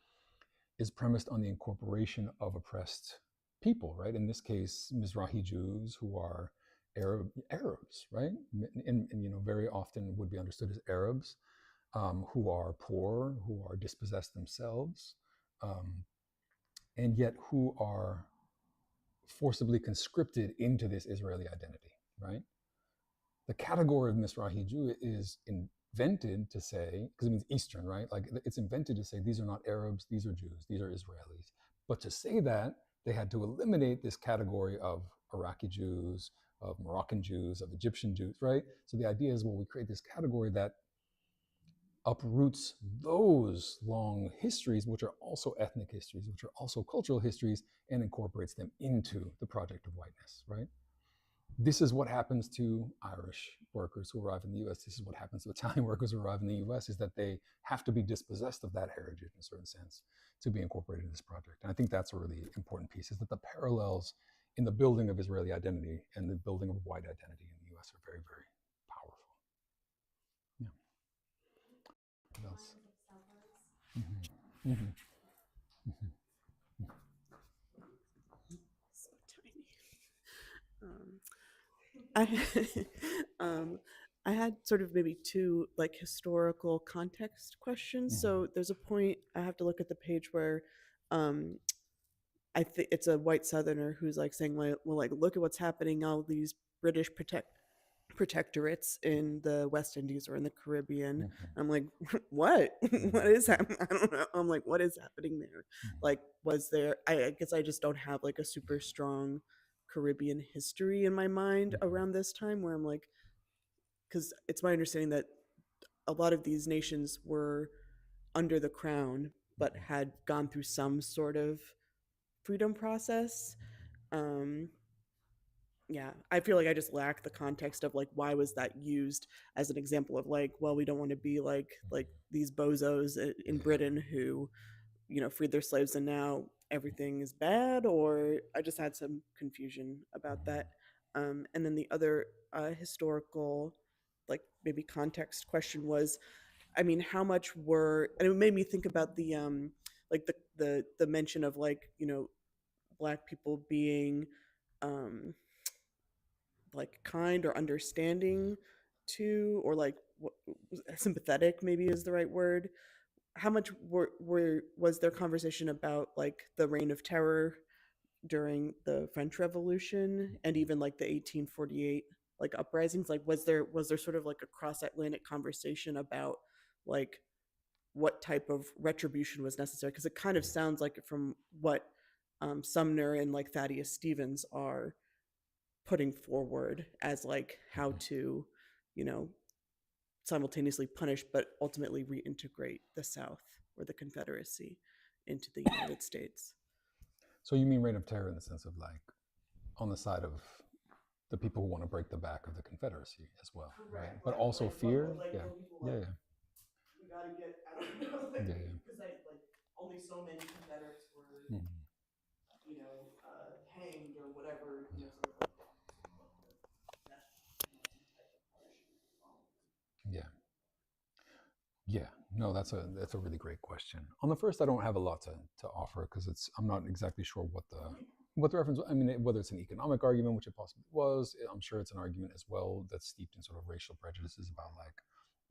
is premised on the incorporation of oppressed people, right? In this case, Mizrahi Jews who are Arabs, right? And very often would be understood as Arabs, who are poor, who are dispossessed themselves, and yet who are forcibly conscripted into this Israeli identity, right? The category of Mizrahi Jew is invented to say, because it means Eastern, right? Like it's invented to say these are not Arabs, these are Jews, these are Israelis. But to say that, they had to eliminate this category of Iraqi Jews, of Moroccan Jews, of Egyptian Jews, right? So the idea is, well, we create this category that uproots those long histories, which are also ethnic histories, which are also cultural histories, and incorporates them into the project of whiteness, right? This is what happens to Irish workers who arrive in the US. This is what happens to Italian workers who arrive in the US, is that they have to be dispossessed of that heritage in a certain sense to be incorporated in this project. And I think that's a really important piece, is that the parallels in the building of Israeli identity and the building of white identity in the US are very, very powerful. Yeah. What else? Mm-hmm. Mm-hmm. So tiny. I had sort of maybe two like historical context questions. Mm-hmm. So there's a point I have to look at the page where um, I think it's a white Southerner who's like saying, like, well, like look at what's happening, all these British protectorates in the West Indies or in the Caribbean. Mm-hmm. I'm like, what? What is happening? I don't know. I'm like, what is happening there? Mm-hmm. Like, was there? I guess I just don't have like a super strong Caribbean history in my mind around this time, where I'm like, because it's my understanding that a lot of these nations were under the crown but had gone through some sort of freedom process. Um, yeah, I feel like I just lack the context of like why was that used as an example of like, well, we don't want to be like these bozos in Britain who, freed their slaves and now everything is bad. Or I just had some confusion about that. And then the other historical, like maybe context question was, I mean, how much were, and it made me think about the like the mention of like black people being um like kind or understanding to, or like sympathetic maybe is the right word. How much was there conversation about like the reign of terror during the French Revolution and even like the 1848 like uprisings? Like was there sort of like a cross Atlantic conversation about like what type of retribution was necessary? Because it kind of sounds like from what Sumner and like Thaddeus Stevens are putting forward as like how to, you know, simultaneously punish but ultimately reintegrate the South or the Confederacy into the United States. So you mean reign of terror in the sense of like on the side of the people who want to break the back of the Confederacy as well, right? But also fear, yeah, yeah, yeah. We gotta get, I don't know, like, Yeah, yeah. because like only so many Confederates were, Mhm. hanged or whatever, sort of like what the death penalty type of punishment followed. Yeah. Yeah, no, that's a really great question. On the first, I don't have a lot to offer because I'm not exactly sure what the reference. I mean, whether it's an economic argument, which it possibly was. I'm sure it's an argument as well that's steeped in sort of racial prejudices about like,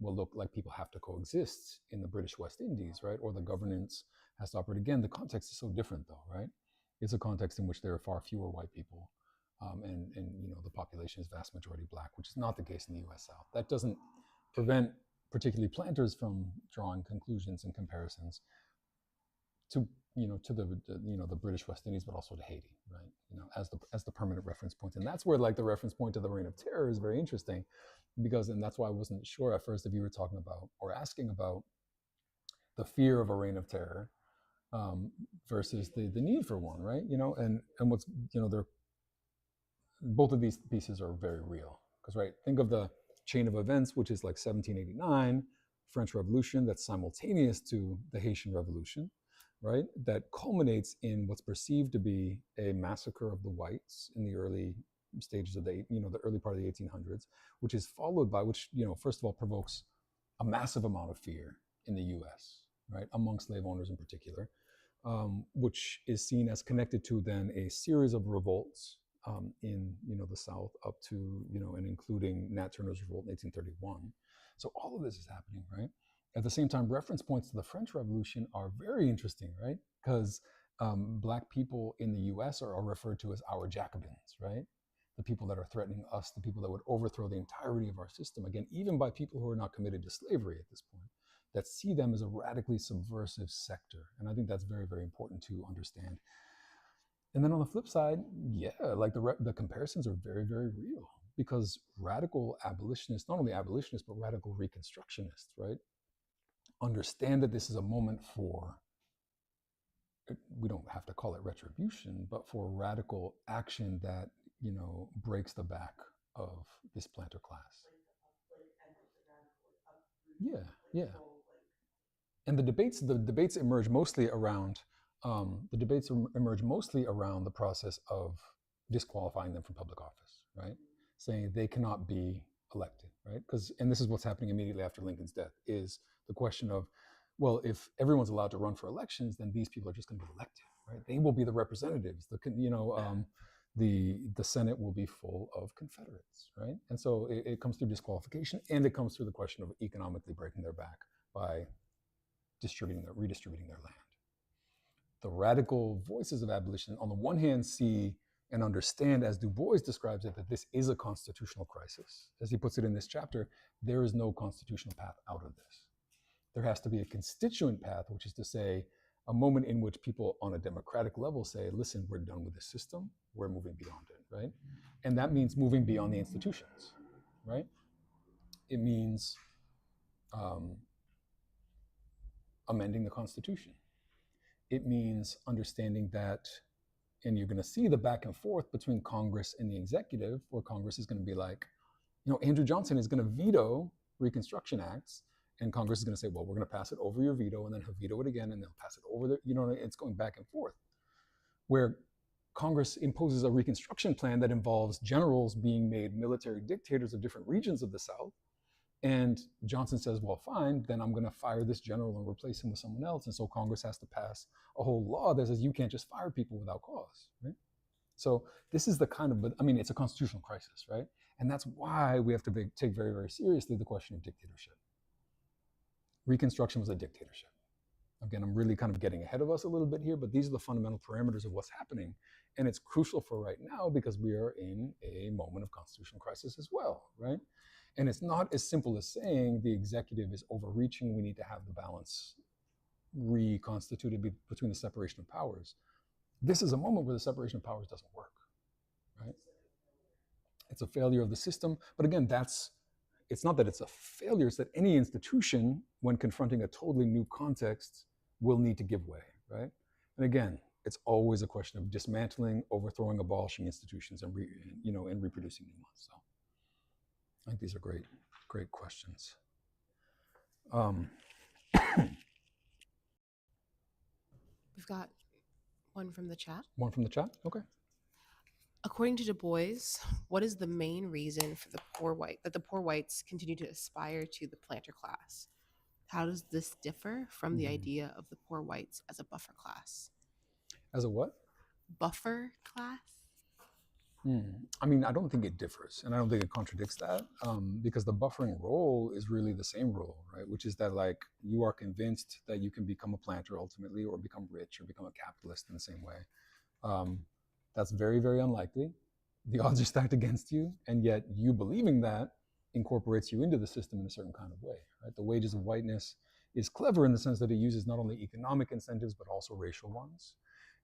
well, look, like people have to coexist in the British West Indies, right? Or the governance has to operate. Again, the context is so different, though, right? It's a context in which there are far fewer white people, and the population is vast majority black, which is not the case in the U.S. South. That doesn't prevent particularly planters from drawing conclusions and comparisons to to the British West Indies, but also to Haiti, right? As the permanent reference point, and that's where like the reference point to the Reign of Terror is very interesting, because and that's why I wasn't sure at first if you were talking about or asking about the fear of a reign of terror versus the need for one, right? And what's they're both of these pieces are very real because right, think of the chain of events, which is like 1789 French Revolution, that's simultaneous to the Haitian Revolution, right? That culminates in what's perceived to be a massacre of the whites in the early stages of the early part of the 1800s, which is followed by which first of all provokes a massive amount of fear in the U.S., right, among slave owners in particular, which is seen as connected to then a series of revolts in the South up to and including Nat Turner's revolt in 1831. So all of this is happening, right? At the same time, reference points to the French Revolution are very interesting, right? Because Black people in the U.S. are referred to as our Jacobins, right? The people that are threatening us, the people that would overthrow the entirety of our system, again, even by people who are not committed to slavery at this point, that see them as a radically subversive sector. And I think that's very, very important to understand. And then on the flip side, yeah, like the comparisons are very, very real, because radical abolitionists, not only abolitionists, but radical Reconstructionists, right, understand that this is a moment for, we don't have to call it retribution, but for radical action that breaks the back of this planter class. Yeah, yeah. And the debates emerge mostly around the process of disqualifying them from public office, right? Saying they cannot be elected, right? And this is what's happening immediately after Lincoln's death, is the question of, well, if everyone's allowed to run for elections, then these people are just going to be elected, right? They will be the representatives. The Senate will be full of Confederates, right? And so it comes through disqualification, and it comes through the question of economically breaking their back by redistributing their land. The radical voices of abolition, on the one hand, see and understand, as Du Bois describes it, that this is a constitutional crisis. As he puts it in this chapter, there is no constitutional path out of this. There has to be a constituent path, which is to say, a moment in which people on a democratic level say, listen, we're done with this system, we're moving beyond it, right? And that means moving beyond the institutions, right? It means amending the Constitution. It means understanding that, and you're going to see the back and forth between Congress and the executive, where Congress is going to be like, Andrew Johnson is going to veto Reconstruction Acts, and Congress is going to say, well, we're going to pass it over your veto, and then he'll veto it again, and they'll pass it over it's going back and forth. Where Congress imposes a Reconstruction plan that involves generals being made military dictators of different regions of the South, and Johnson says, well, fine, then I'm going to fire this general and replace him with someone else. And so Congress has to pass a whole law that says you can't just fire people without cause, right? So this is the kind of, it's a constitutional crisis, right? And that's why we have to take very, very seriously the question of dictatorship. Reconstruction was a dictatorship. Again, I'm really kind of getting ahead of us a little bit here, but these are the fundamental parameters of what's happening. And it's crucial for right now because we are in a moment of constitutional crisis as well, right? And it's not as simple as saying the executive is overreaching, we need to have the balance reconstituted between the separation of powers. This is a moment where the separation of powers doesn't work, right? It's a failure of the system. But again, it's not that it's a failure, it's that any institution, when confronting a totally new context, will need to give way, right? And again, it's always a question of dismantling, overthrowing, abolishing institutions, and reproducing new ones. So I think these are great, great questions. We've got one from the chat. One from the chat? Okay. According to Du Bois, what is the main reason for the poor whites continue to aspire to the planter class? How does this differ from the idea of the poor whites as a buffer class? As a what? Buffer class? I don't think it differs, and I don't think it contradicts that, because the buffering role is really the same role, right? Which is that, like, you are convinced that you can become a planter ultimately, or become rich, or become a capitalist in the same way. That's very, very unlikely. The odds are stacked against you, and yet you believing that incorporates you into the system in a certain kind of way, right? The Wages of Whiteness is clever in the sense that it uses not only economic incentives, but also racial ones.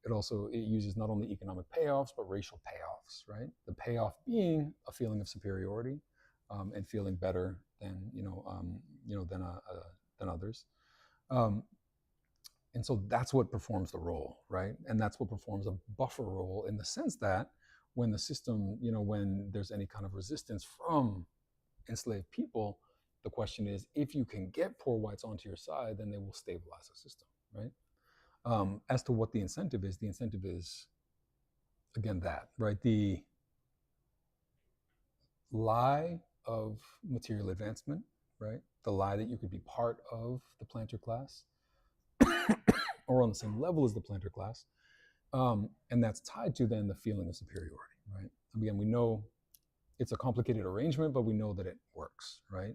It uses not only economic payoffs, but racial payoffs, right? The payoff being a feeling of superiority and feeling better than others. And so that's what performs the role, right? And that's what performs a buffer role, in the sense that when the system, when there's any kind of resistance from enslaved people, the question is, if you can get poor whites onto your side, then they will stabilize the system, right? As to what the incentive is, again, that, right? The lie of material advancement, right? The lie that you could be part of the planter class or on the same level as the planter class. And that's tied to then the feeling of superiority, right? Again, we know it's a complicated arrangement, but we know that it works, right?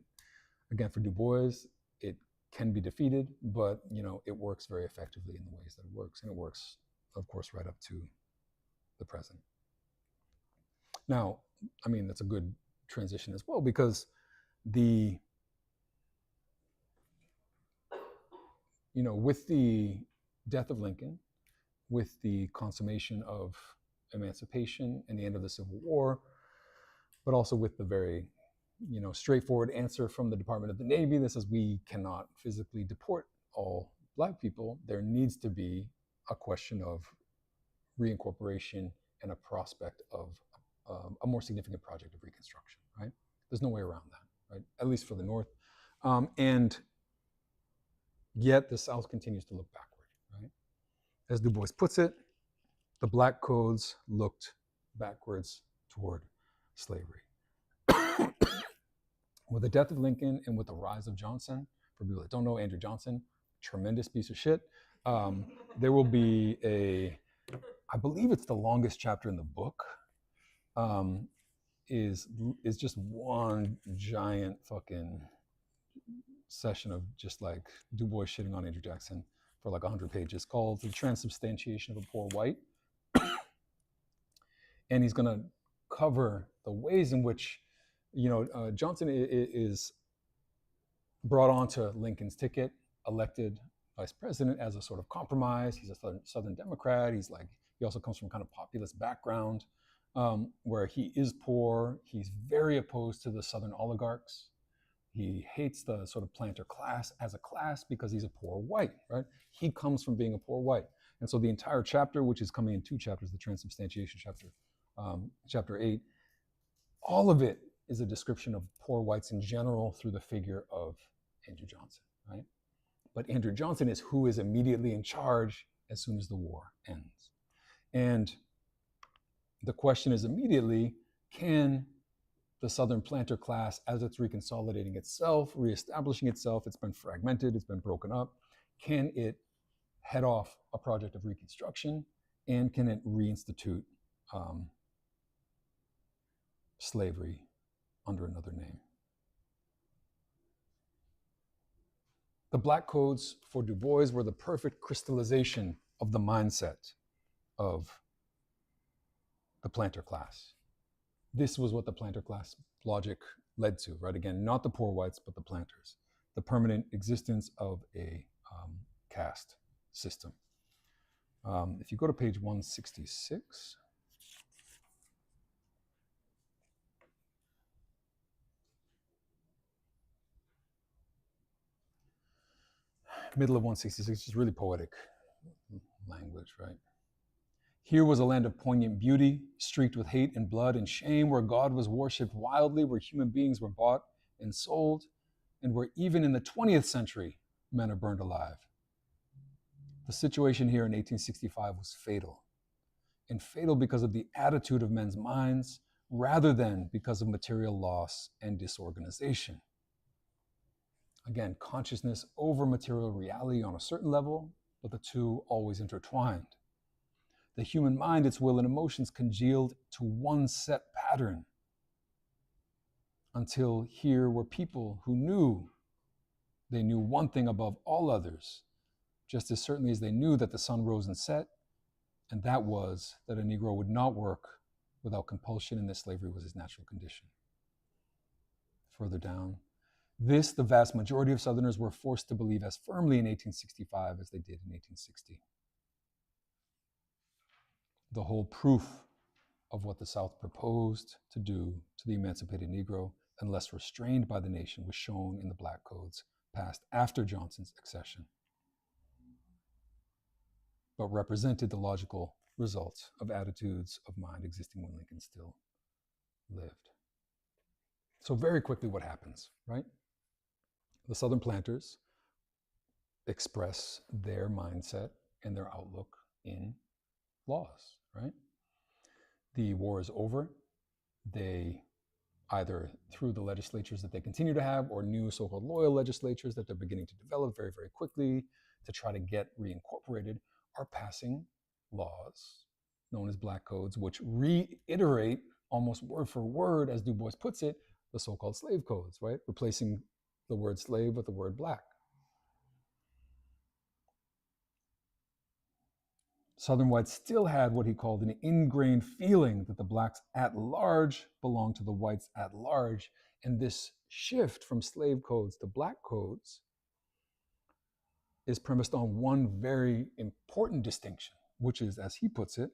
Again, for Du Bois, it can be defeated, but it works very effectively in the ways that it works, and it works, of course, right up to the present. Now, I mean, that's a good transition as well, because with the death of Lincoln, with the consummation of emancipation and the end of the Civil War, but also with the very straightforward answer from the Department of the Navy that says we cannot physically deport all Black people, there needs to be a question of reincorporation and a prospect of a more significant project of Reconstruction, right? There's no way around that, right? At least for the North. And yet the South continues to look backward, right? As Du Bois puts it, the Black codes looked backwards toward slavery. With the death of Lincoln and with the rise of Johnson, for people that don't know, Andrew Johnson, tremendous piece of shit. There will be I believe it's the longest chapter in the book, is just one giant fucking session of just like Du Bois shitting on Andrew Jackson for like 100 pages, called The Transubstantiation of a Poor White. And he's going to cover the ways in which Johnson is brought onto Lincoln's ticket, elected vice president as a sort of compromise. He's a Southern Democrat. He also comes from kind of populist background, where he is poor. He's very opposed to the Southern oligarchs. He hates the sort of planter class as a class because he's a poor white, right? He comes from being a poor white. And so the entire chapter, which is coming in 2 chapters, the Transubstantiation chapter, chapter 8, all of it is a description of poor whites in general through the figure of Andrew Johnson, right? But Andrew Johnson is who is immediately in charge as soon as the war ends. And the question is immediately, can the Southern planter class, as it's reconsolidating itself, reestablishing itself, it's been fragmented, it's been broken up, can it head off a project of Reconstruction, and can it reinstitute slavery under another name? The Black codes for Du Bois were the perfect crystallization of the mindset of the planter class. This was what the planter class logic led to, right? Again, not the poor whites, but the planters. The permanent existence of a caste system. If you go to page 166, middle of 166, is really poetic language, right? Here was a land of poignant beauty, streaked with hate and blood and shame, where God was worshipped wildly, where human beings were bought and sold, and where even in the 20th century, men are burned alive. The situation here in 1865 was fatal, and fatal because of the attitude of men's minds, rather than because of material loss and disorganization. Again, consciousness over material reality on a certain level, but the two always intertwined. The human mind, its will and emotions congealed to one set pattern, until here were people who knew they knew one thing above all others, just as certainly as they knew that the sun rose and set, and that was that a Negro would not work without compulsion and that slavery was his natural condition. Further down, this the vast majority of Southerners were forced to believe as firmly in 1865 as they did in 1860. The whole proof of what the South proposed to do to the emancipated Negro, unless restrained by the nation, was shown in the Black codes passed after Johnson's accession, but represented the logical results of attitudes of mind existing when Lincoln still lived. So very quickly, what happens, right? The Southern planters express their mindset and their outlook in laws, right? The war is over. They either through the legislatures that they continue to have or new so-called loyal legislatures that they're beginning to develop very, very quickly to try to get reincorporated, are passing laws known as black codes, which reiterate almost word for word, as Du Bois puts it, the so-called slave codes, right? Replacing the word slave with the word black. Southern whites still had what he called an ingrained feeling that the blacks at large belonged to the whites at large. And this shift from slave codes to black codes is premised on one very important distinction, which is, as he puts it,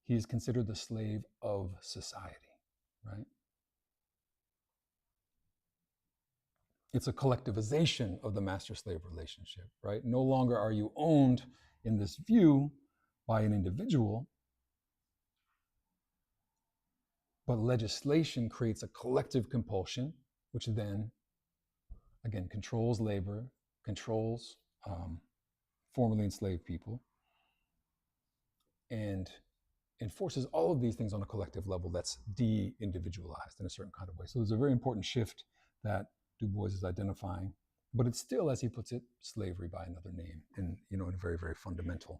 he is considered the slave of society, right? It's a collectivization of the master-slave relationship, right? No longer are you owned in this view by an individual, but legislation creates a collective compulsion, which then, again, controls labor, controls formerly enslaved people, and enforces all of these things on a collective level that's de-individualized in a certain kind of way. So there's a very important shift that Du Bois is identifying, but it's still, as he puts it, slavery by another name, and in a very, very fundamental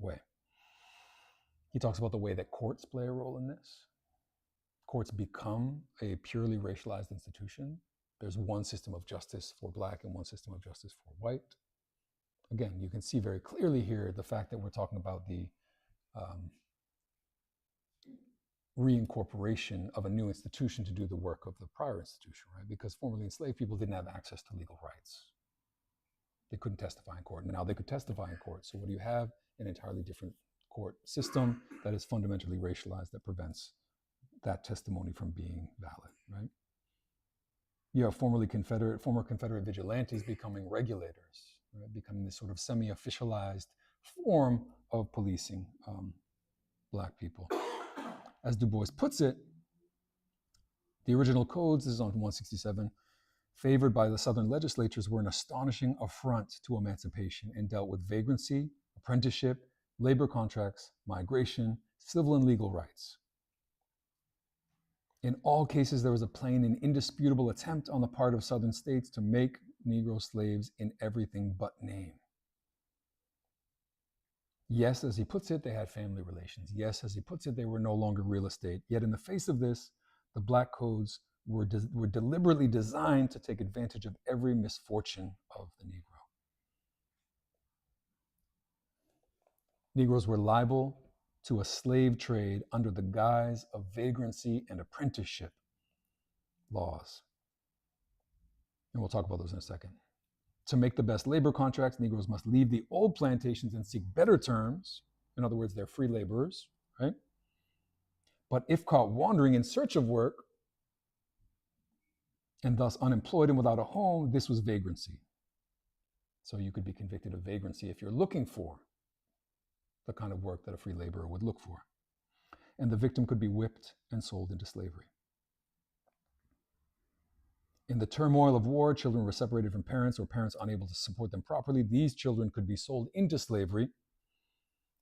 way. He talks about the way that courts play a role in this. Courts become a purely racialized institution. There's one system of justice for black and one system of justice for white. Again, you can see very clearly here the fact that we're talking about the reincorporation of a new institution to do the work of the prior institution, right? Because formerly enslaved people didn't have access to legal rights. They couldn't testify in court. Now they could testify in court. So what do you have? An entirely different court system that is fundamentally racialized that prevents that testimony from being valid, right? You have former Confederate vigilantes becoming regulators, right? Becoming this sort of semi-officialized form of policing black people. As Du Bois puts it, the original codes, this is on 167, favored by the Southern legislatures were an astonishing affront to emancipation and dealt with vagrancy, apprenticeship, labor contracts, migration, civil and legal rights. In all cases, there was a plain and indisputable attempt on the part of Southern states to make Negro slaves in everything but name. Yes, as he puts it, they had family relations. Yes, as he puts it, they were no longer real estate. Yet in the face of this, the black codes were deliberately designed to take advantage of every misfortune of the Negro. Negroes were liable to a slave trade under the guise of vagrancy and apprenticeship laws. And we'll talk about those in a second. To make the best labor contracts, Negroes must leave the old plantations and seek better terms. In other words, they're free laborers, right? But if caught wandering in search of work and thus unemployed and without a home, this was vagrancy. So you could be convicted of vagrancy if you're looking for the kind of work that a free laborer would look for. And the victim could be whipped and sold into slavery. In the turmoil of war, children were separated from parents or parents unable to support them properly. These children could be sold into slavery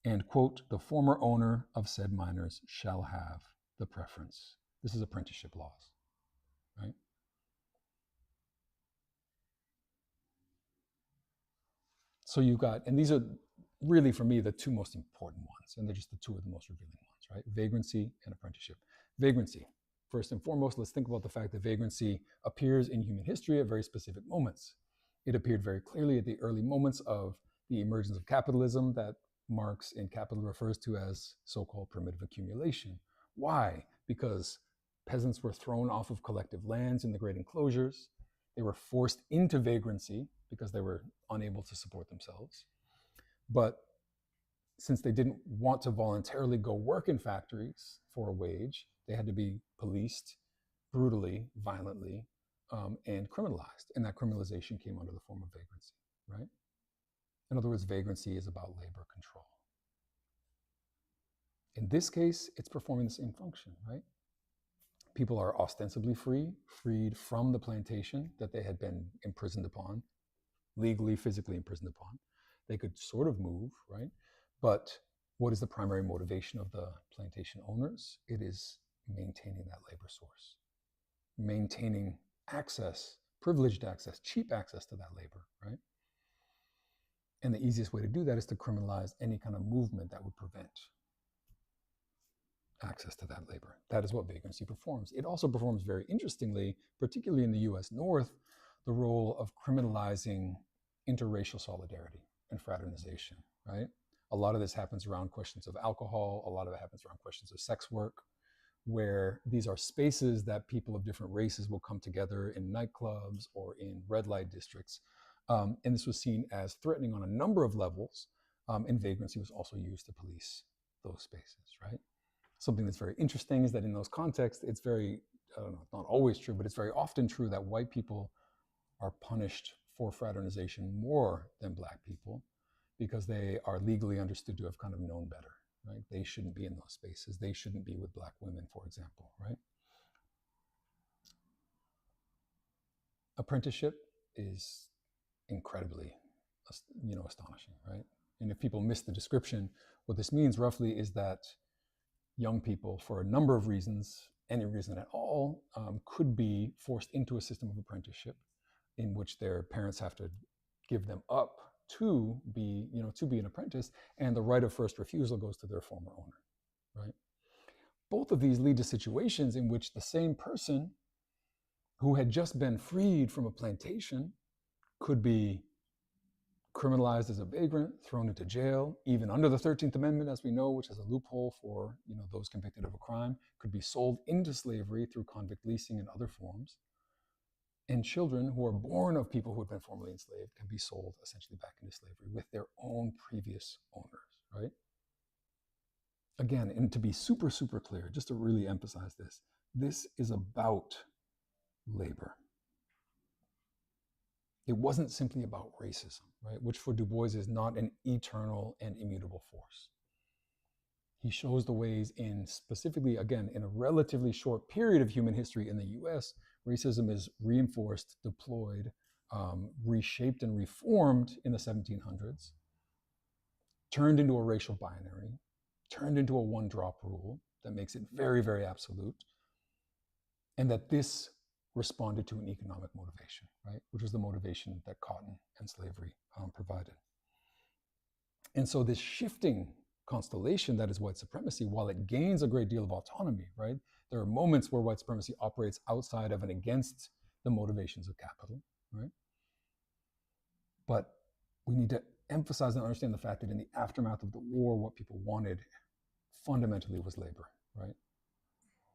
and, quote, the former owner of said minors shall have the preference. This is apprenticeship laws, right? So you've got, and these are really, for me, the two most important ones, and they're just the two of the most revealing ones, right? Vagrancy and apprenticeship. Vagrancy. First and foremost, let's think about the fact that vagrancy appears in human history at very specific moments. It appeared very clearly at the early moments of the emergence of capitalism that Marx in Capital refers to as so-called primitive accumulation. Why? Because peasants were thrown off of collective lands in the great enclosures. They were forced into vagrancy because they were unable to support themselves. But since they didn't want to voluntarily go work in factories for a wage, they had to be policed brutally, violently, and criminalized. And that criminalization came under the form of vagrancy, right? In other words, vagrancy is about labor control. In this case, it's performing the same function, right? People are ostensibly freed from the plantation that they had been imprisoned upon, legally, physically imprisoned upon. They could sort of move, right? But what is the primary motivation of the plantation owners? It is maintaining that labor source, maintaining access, privileged access, cheap access to that labor, right? And the easiest way to do that is to criminalize any kind of movement that would prevent access to that labor. That is what vagrancy performs. It also performs very interestingly, particularly in the US North, the role of criminalizing interracial solidarity and fraternization, right? A lot of this happens around questions of alcohol, a lot of it happens around questions of sex work, where these are spaces that people of different races will come together in nightclubs or in red light districts. And this was seen as threatening on a number of levels, and vagrancy was also used to police those spaces, right? Something that's very interesting is that in those contexts, it's very, I don't know, not always true, but it's very often true that white people are punished for fraternization more than Black people because they are legally understood to have kind of known better, right? They shouldn't be in those spaces. They shouldn't be with Black women, for example, right? Apprenticeship is incredibly, astonishing, right? And if people miss the description, what this means roughly is that young people, for a number of reasons, any reason at all, could be forced into a system of apprenticeship in which their parents have to give them up to be an apprentice, and the right of first refusal goes to their former owner, right? Both of these lead to situations in which the same person who had just been freed from a plantation could be criminalized as a vagrant, thrown into jail, even under the 13th Amendment, as we know, which is a loophole for those convicted of a crime, could be sold into slavery through convict leasing and other forms. And children who are born of people who had been formerly enslaved can be sold essentially back into slavery with their own previous owners, right? Again, and to be super, super clear, just to really emphasize this is about labor. It wasn't simply about racism, right? Which for Du Bois is not an eternal and immutable force. He shows the ways in specifically, again, in a relatively short period of human history in the US, racism is reinforced, deployed, reshaped and reformed in the 1700s, turned into a racial binary, turned into a one-drop rule that makes it very, very absolute, and that this responded to an economic motivation, right? Which was the motivation that cotton and slavery provided. And so this shifting constellation that is white supremacy, while it gains a great deal of autonomy, right? There are moments where white supremacy operates outside of and against the motivations of capital, right? But we need to emphasize and understand the fact that in the aftermath of the war, what people wanted fundamentally was labor, right?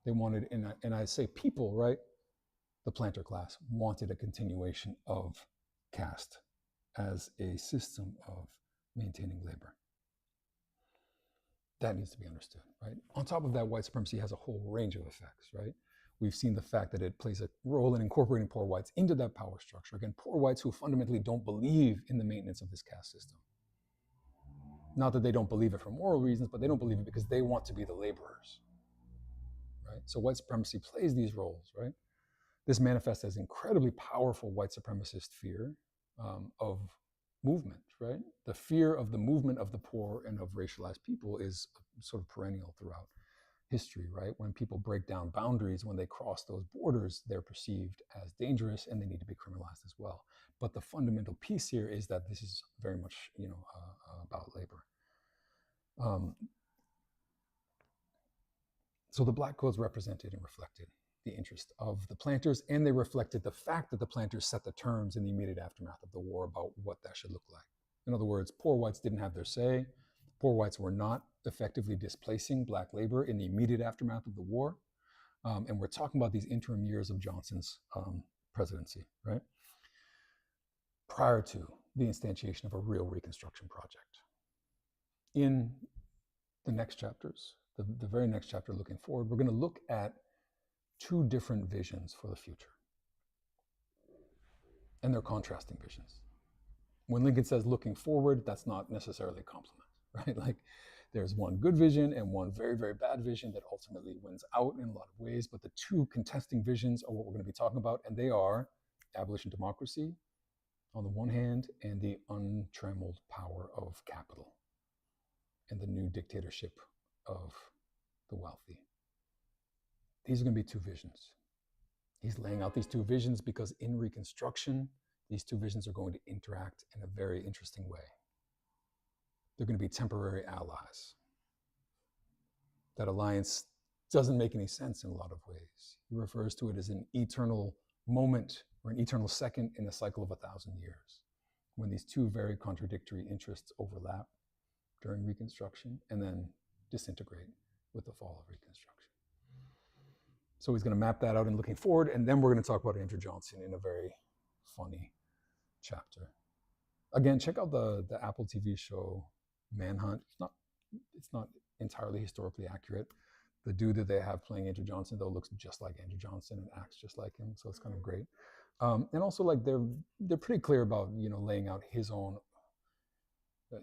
They wanted, and I say people, right? The planter class wanted a continuation of caste as a system of maintaining labor. That needs to be understood, right? On top of that, white supremacy has a whole range of effects, right? We've seen the fact that it plays a role in incorporating poor whites into that power structure. Again, poor whites who fundamentally don't believe in the maintenance of this caste system. Not that they don't believe it for moral reasons, but they don't believe it because they want to be the laborers, right? So white supremacy plays these roles, right? This manifests as incredibly powerful white supremacist fear of movement, right? The fear of the movement of the poor and of racialized people is sort of perennial throughout history, right? When people break down boundaries, when they cross those borders, they're perceived as dangerous and they need to be criminalized as well. But the fundamental piece here is that this is very much, about labor. So the Black Codes represented and reflected the interest of the planters, and they reflected the fact that the planters set the terms in the immediate aftermath of the war about what that should look like. In other words, poor whites didn't have their say. Poor whites were not effectively displacing Black labor in the immediate aftermath of the war. And we're talking about these interim years of Johnson's presidency, right? Prior to the instantiation of a real Reconstruction project. In the next chapters, the very next chapter looking forward, we're going to look at two different visions for the future. And they're contrasting visions. When Lincoln says looking forward, that's not necessarily a compliment, right? Like there's one good vision and one very, very bad vision that ultimately wins out in a lot of ways. But the two contesting visions are what we're going to be talking about. And they are abolition democracy on the one hand, and the untrammeled power of capital and the new dictatorship of the wealthy. These are going to be two visions. He's laying out these two visions because in Reconstruction, these two visions are going to interact in a very interesting way. They're going to be temporary allies. That alliance doesn't make any sense in a lot of ways. He refers to it as an eternal moment or an eternal second in a cycle of 1,000 years, when these two very contradictory interests overlap during Reconstruction and then disintegrate with the fall of Reconstruction. So he's going to map that out and looking forward, and then we're going to talk about Andrew Johnson in a very funny chapter. Again, check out the Apple TV show Manhunt. It's not entirely historically accurate. The dude that they have playing Andrew Johnson, though, looks just like Andrew Johnson and acts just like him, so it's kind of great. And also, like, they're pretty clear about, you know, laying out his own,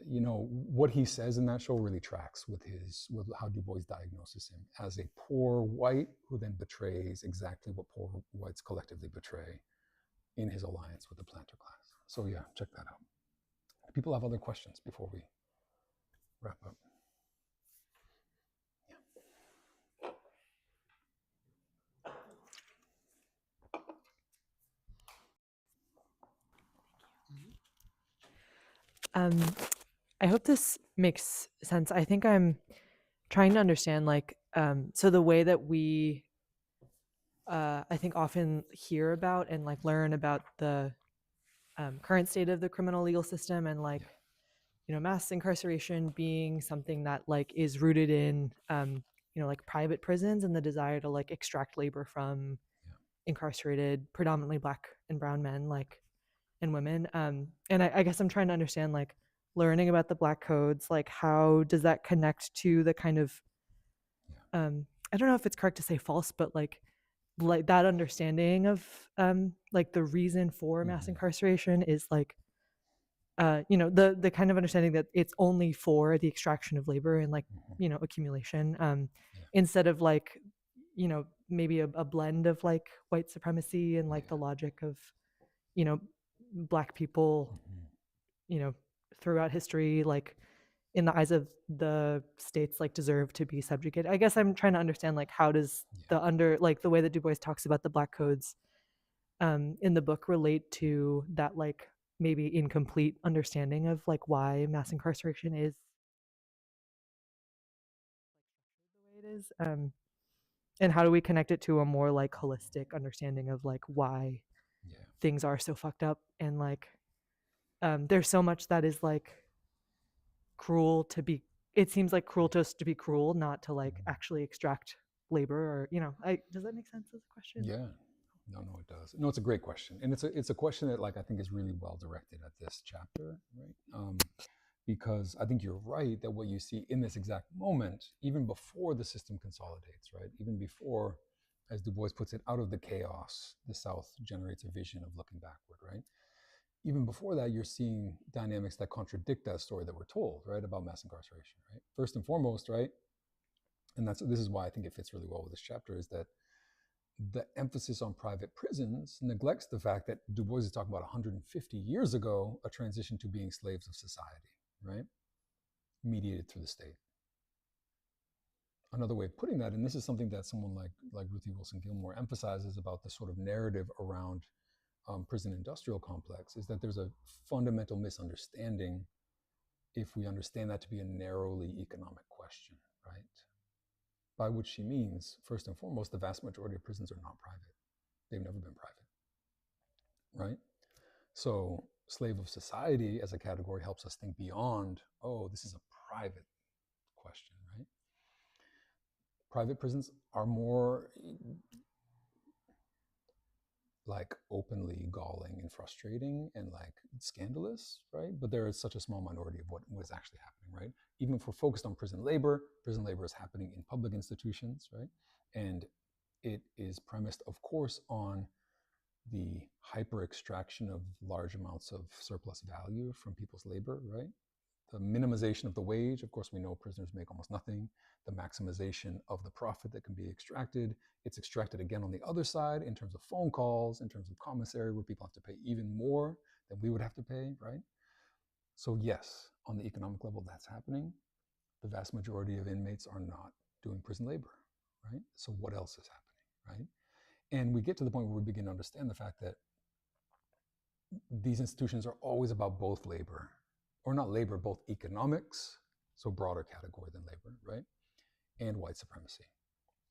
you know, what he says in that show really tracks with how Du Bois diagnoses him as a poor white who then betrays exactly what poor whites collectively betray in his alliance with the planter class. So yeah, check that out. People have other questions before we wrap up. I hope this makes sense. I think I'm trying to understand, like, so the way that we, I think, often hear about and like learn about the current state of the criminal legal system and like, you know, mass incarceration being something that like is rooted in, you know, like private prisons and the desire to like extract labor from incarcerated, predominantly Black and brown men, like, and women. And I guess I'm trying to understand, like, learning about the Black codes, like how does that connect to the kind of, I don't know if it's correct to say false, but like that understanding of like the reason for mass incarceration is like, you know, the kind of understanding that it's only for the extraction of labor and like, you know, accumulation, instead of like, you know, maybe a blend of like white supremacy and like the logic of, you know, Black people, you know, throughout history, like in the eyes of the states, like deserve to be subjugated. I guess I'm trying to understand, like, how does like the way that Du Bois talks about the Black codes in the book relate to that, like maybe incomplete understanding of like why mass incarceration is the way it is, and how do we connect it to a more like holistic understanding of like why things are so fucked up, and like there's so much that is like cruel to be, it seems like cruel to us to be cruel, not to like actually extract labor, or, you know, does that make sense as a question? Yeah. No, it does. No, it's a great question, and it's a question that, like, I think is really well directed at this chapter, right? Because I think you're right that what you see in this exact moment, even before the system consolidates, right? Even before, as Du Bois puts it, out of the chaos, the South generates a vision of looking backward, right? Even before that, you're seeing dynamics that contradict that story that we're told, right, about mass incarceration, right? First and foremost, right, and this is why I think it fits really well with this chapter, is that the emphasis on private prisons neglects the fact that Du Bois is talking about 150 years ago, a transition to being slaves of society, right? Mediated through the state. Another way of putting that, and this is something that someone like Ruthie Wilson Gilmore emphasizes about the sort of narrative around prison industrial complex, is that there's a fundamental misunderstanding if we understand that to be a narrowly economic question, right? By which she means, first and foremost, the vast majority of prisons are not private. They've never been private, right? So slave of society as a category helps us think beyond, oh, this is a private question, right? Private prisons are more like openly galling and frustrating and like scandalous, right? But there is such a small minority of what is actually happening, right? Even if we're focused on prison labor is happening in public institutions, right? And it is premised, of course, on the hyper extraction of large amounts of surplus value from people's labor, right? The minimization of the wage, of course, we know prisoners make almost nothing. The maximization of the profit that can be extracted. It's extracted again on the other side in terms of phone calls, in terms of commissary, where people have to pay even more that we would have to pay, right? So yes, on the economic level, that's happening. The vast majority of inmates are not doing prison labor, right? So what else is happening, right? And we get to the point where we begin to understand the fact that these institutions are always about both labor, or not labor, both economics, so broader category than labor, right? And white supremacy.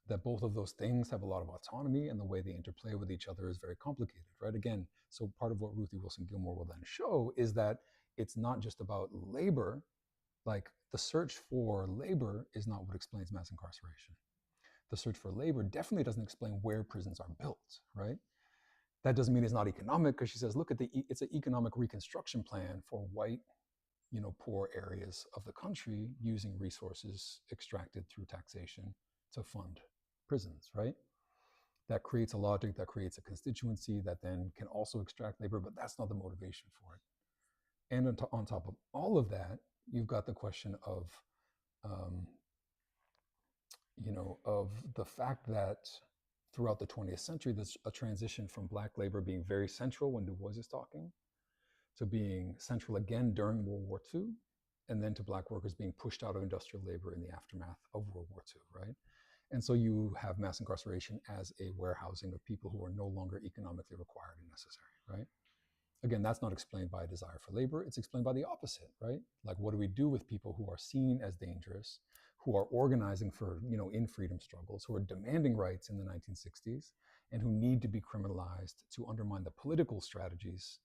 That both of those things have a lot of autonomy, and the way they interplay with each other is very complicated, right? Again, so part of what Ruthie Wilson Gilmore will then show is that it's not just about labor. Like, the search for labor is not what explains mass incarceration. The search for labor definitely doesn't explain where prisons are built, right? That doesn't mean it's not economic, because she says, look at it's an economic reconstruction plan for white, poor areas of the country using resources extracted through taxation to fund prisons, right? That creates a logic, that creates a constituency that then can also extract labor, but that's not the motivation for it. And on top of all of that, you've got the question of, of the fact that throughout the 20th century, there's a transition from Black labor being very central when Du Bois is talking, to being central again during World War II, and then to Black workers being pushed out of industrial labor in the aftermath of World War II, right? And so you have mass incarceration as a warehousing of people who are no longer economically required and necessary, right? Again, that's not explained by a desire for labor. It's explained by the opposite, right? Like, what do we do with people who are seen as dangerous, who are organizing for, in freedom struggles, who are demanding rights in the 1960s, and who need to be criminalized to undermine the political strategies,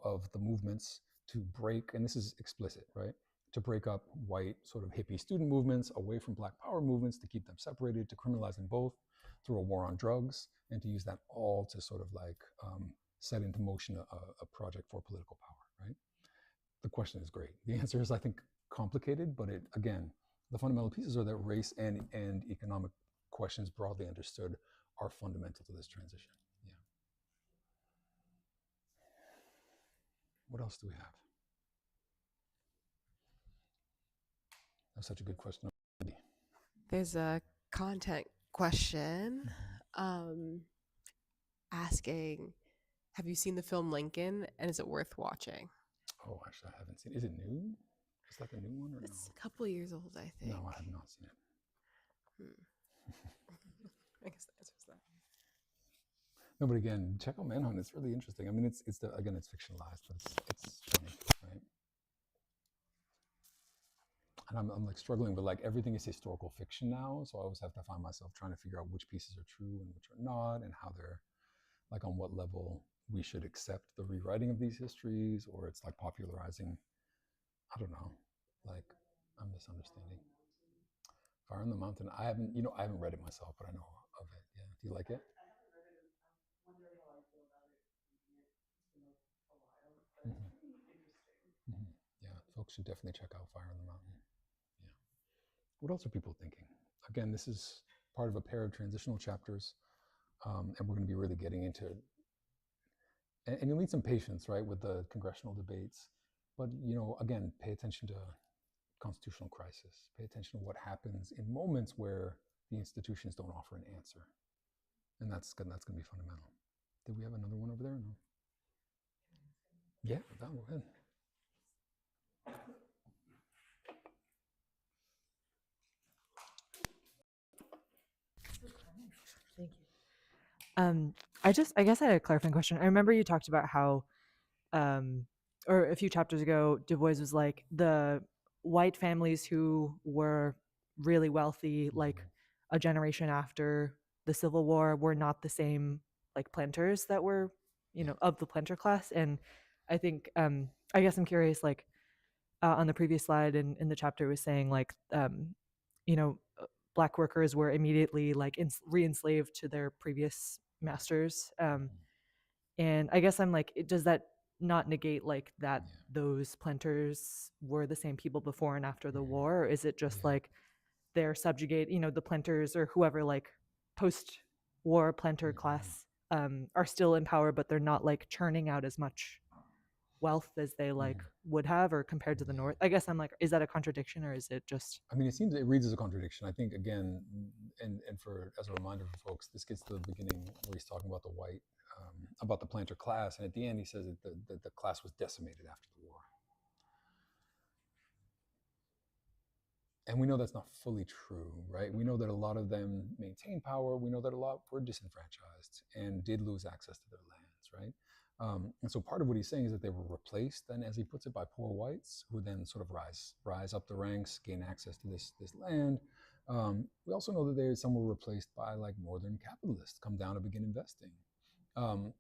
of the movements to break, and this is explicit, right? To break up white sort of hippie student movements away from Black power movements, to keep them separated, to criminalize them both through a war on drugs, and to use that all to sort of like set into motion a project for political power, right? The question is great. The answer is, I think, complicated, but again, the fundamental pieces are that race and economic questions, broadly understood, are fundamental to this transition. Yeah. What else do we have? That's such a good question. There's a content question asking, have you seen the film Lincoln, and is it worth watching? Oh, actually, I haven't seen it. Is it new? Is that the new one or It's no? a couple of years old, I think. No, I have not seen it. I guess the answer is that. No, but again, check out Manhunt. It's really interesting. I mean, it's again, it's fictionalized, but it's funny, right? And I'm like struggling with, like, everything is historical fiction now, so I always have to find myself trying to figure out which pieces are true and which are not, and how they're, like, on what level we should accept the rewriting of these histories, or it's like popularizing, I don't know, like, I'm misunderstanding. Fire on the Mountain. I haven't read it myself, but I know of it. Yeah. Do you like it? Mm-hmm. Mm-hmm. Yeah, folks should definitely check out Fire on the Mountain. Yeah. What else are people thinking? Again, this is part of a pair of transitional chapters, and we're going to be really getting into, and you'll need some patience, right, with the congressional debates. But, again, pay attention to constitutional crisis. Pay attention to what happens in moments where the institutions don't offer an answer. And that's going to be fundamental. Did we have another one over there? No. Yeah, go ahead. Thank you. I guess I had a clarifying question. I remember you talked about how, or a few chapters ago, Du Bois was like, the white families who were really wealthy, like a generation after the Civil War, were not the same like planters that were, of the planter class. And I think, I guess I'm curious, like, on the previous slide in the chapter was saying, like, you know, Black workers were immediately like re-enslaved to their previous masters. And I guess I'm like, does that not negate like that those planters were the same people before and after the war? Or is it just like they're subjugate, the planters or whoever, like post-war planter class are still in power, but they're not like churning out as much wealth as they like would have, or compared to the North? I guess I'm like, is that a contradiction, or is it just? I mean, it reads as a contradiction. I think, again, and for as a reminder for folks, this gets to the beginning where he's talking about the white about the planter class, and at the end he says that the class was decimated after the war. And we know that's not fully true, right? We know that a lot of them maintained power. We know that a lot were disenfranchised and did lose access to their lands, right? And so part of what he's saying is that they were replaced, then, as he puts it, by poor whites who then sort of rise up the ranks, gain access to this land. We also know that some were replaced by like northern capitalists, come down to begin investing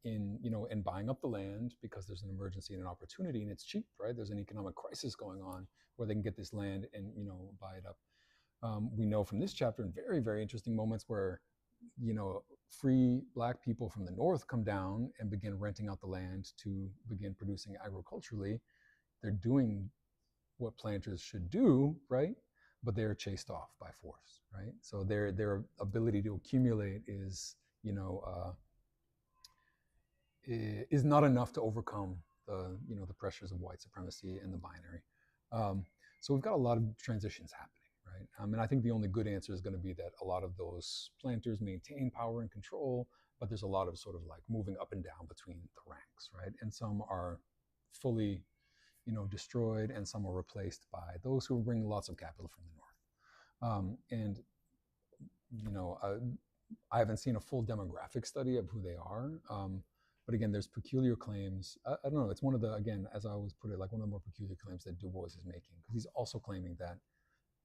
in buying up the land because there's an emergency and an opportunity, and it's cheap, right? There's an economic crisis going on where they can get this land and buy it up. We know from this chapter in very, very interesting moments where free Black people from the north come down and begin renting out the land to begin producing agriculturally. They're doing what planters should do, right? But they're chased off by force, right? So their ability to accumulate is not enough to overcome the pressures of white supremacy and the binary. So we've got a lot of transitions happening, right? And I think the only good answer is going to be that a lot of those planters maintain power and control, but there's a lot of sort of like moving up and down between the ranks, right? And some are fully, destroyed, and some are replaced by those who are bringing lots of capital from the north. I haven't seen a full demographic study of who they are. But again, there's peculiar claims. I don't know, it's one of the, again, as I always put it, like one of the more peculiar claims that Du Bois is making, because he's also claiming that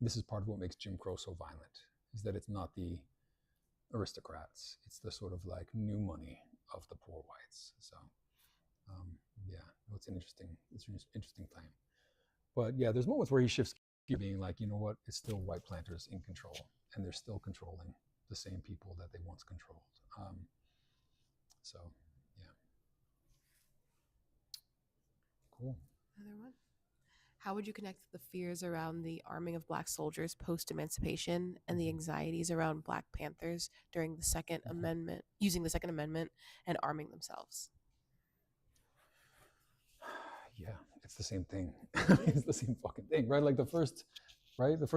this is part of what makes Jim Crow so violent, is that it's not the aristocrats, it's the sort of like new money of the poor whites. So it's an interesting claim. But yeah, there's moments where he shifts gear, being like, you know what, it's still white planters in control, and they're still controlling the same people that they once controlled. So yeah. Cool. Another one. How would you connect the fears around the arming of Black soldiers post-emancipation and the anxieties around Black Panthers during the Second Amendment, using the Second Amendment and arming themselves? Yeah, it's the same thing. It's the same fucking thing, right? Like the first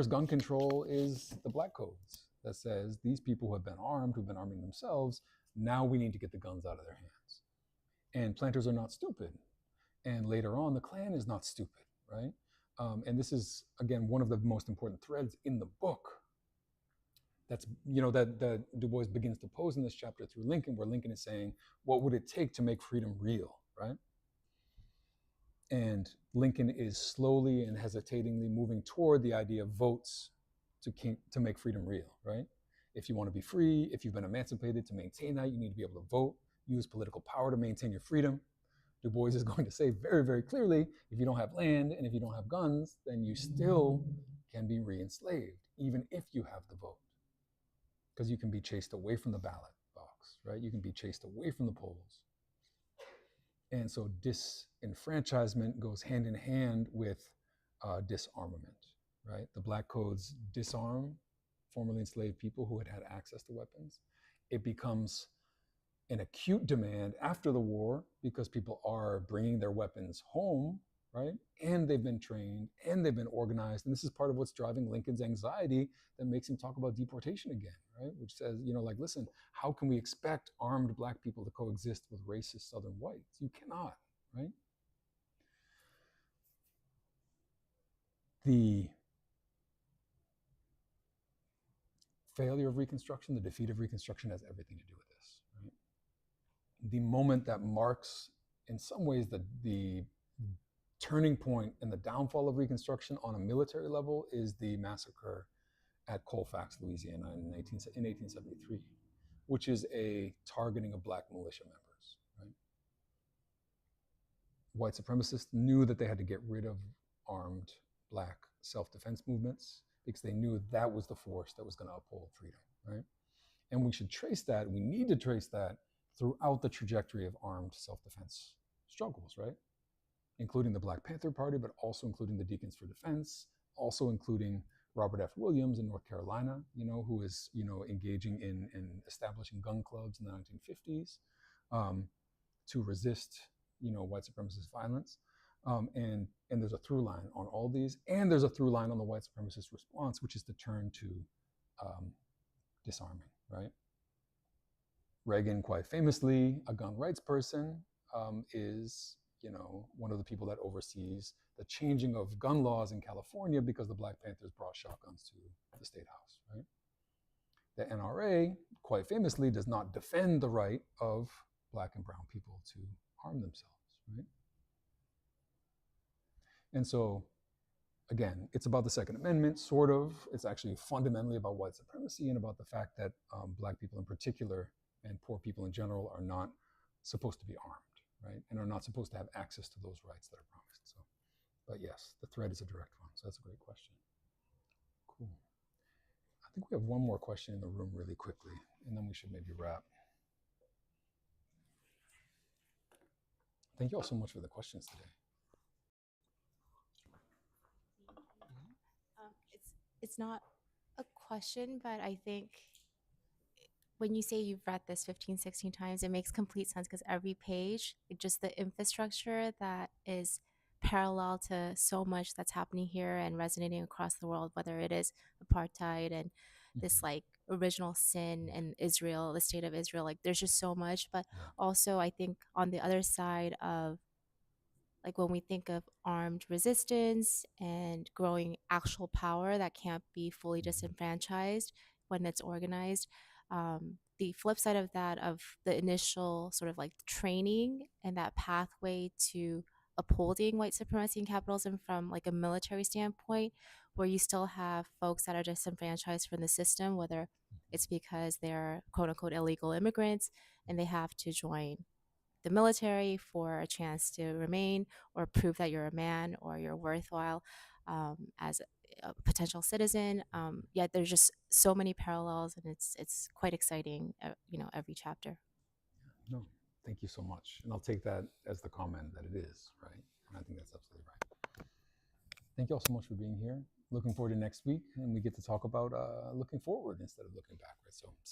gun control is the Black codes that says these people who have been armed, who've been arming themselves, now we need to get the guns out of their hands. And planters are not stupid. And later on, the Klan is not stupid, right? And this is, again, one of the most important threads in the book. That's, that Du Bois begins to pose in this chapter through Lincoln, where Lincoln is saying, what would it take to make freedom real, right? And Lincoln is slowly and hesitatingly moving toward the idea of votes to make freedom real, right? If you want to be free, if you've been emancipated, to maintain that, you need to be able to vote, use political power to maintain your freedom. Du Bois is going to say very, very clearly, if you don't have land and if you don't have guns, then you still can be re-enslaved, even if you have the vote. Because you can be chased away from the ballot box, right? You can be chased away from the polls. And so disenfranchisement goes hand in hand with disarmament, right? The Black codes disarm formerly enslaved people who had access to weapons. It becomes an acute demand after the war because people are bringing their weapons home, right? And they've been trained and they've been organized. And this is part of what's driving Lincoln's anxiety that makes him talk about deportation again, right? Which says, listen, how can we expect armed Black people to coexist with racist Southern whites? You cannot, right? The failure of Reconstruction, the defeat of Reconstruction has everything to do with this, right? The moment that marks, in some ways, the turning point and the downfall of Reconstruction on a military level is the massacre at Colfax, Louisiana in 1873, which is a targeting of Black militia members, right? White supremacists knew that they had to get rid of armed Black self-defense movements because they knew that was the force that was going to uphold freedom, right? And we need to trace that throughout the trajectory of armed self-defense struggles, right? Including the Black Panther Party, but also including the Deacons for Defense, also including Robert F. Williams in North Carolina, who is, engaging in establishing gun clubs in the 1950s to resist, white supremacist violence. And there's a through line on all these, and there's a through line on the white supremacist response, which is to turn to disarming, right? Reagan, quite famously, a gun rights person, is one of the people that oversees the changing of gun laws in California because the Black Panthers brought shotguns to the state house. Right? The NRA, quite famously, does not defend the right of Black and brown people to harm themselves. Right? And so, again, it's about the Second Amendment, sort of. It's actually fundamentally about white supremacy and about the fact that Black people in particular and poor people in general are not supposed to be armed, right? And are not supposed to have access to those rights that are promised. So, but yes, the thread is a direct one. So that's a great question. Cool. I think we have one more question in the room really quickly, and then we should maybe wrap. Thank you all so much for the questions today. It's not a question, but I think when you say you've read this 15, 16 times, it makes complete sense because every page, just the infrastructure that is parallel to so much that's happening here and resonating across the world, whether it is apartheid and this like original sin in Israel, the state of Israel, like there's just so much. But also I think on the other side of like when we think of armed resistance and growing actual power that can't be fully disenfranchised when it's organized, the flip side of that, of the initial sort of like training and that pathway to upholding white supremacy and capitalism from like a military standpoint, where you still have folks that are disenfranchised from the system, whether it's because they're quote unquote illegal immigrants and they have to join the military for a chance to remain or prove that you're a man or you're worthwhile as a potential citizen. Yet there's just so many parallels, and it's quite exciting. Every chapter. No, thank you so much, and I'll take that as the comment that it is, right? And I think that's absolutely right. Thank you all so much for being here. Looking forward to next week, and we get to talk about looking forward instead of looking backwards. So see you.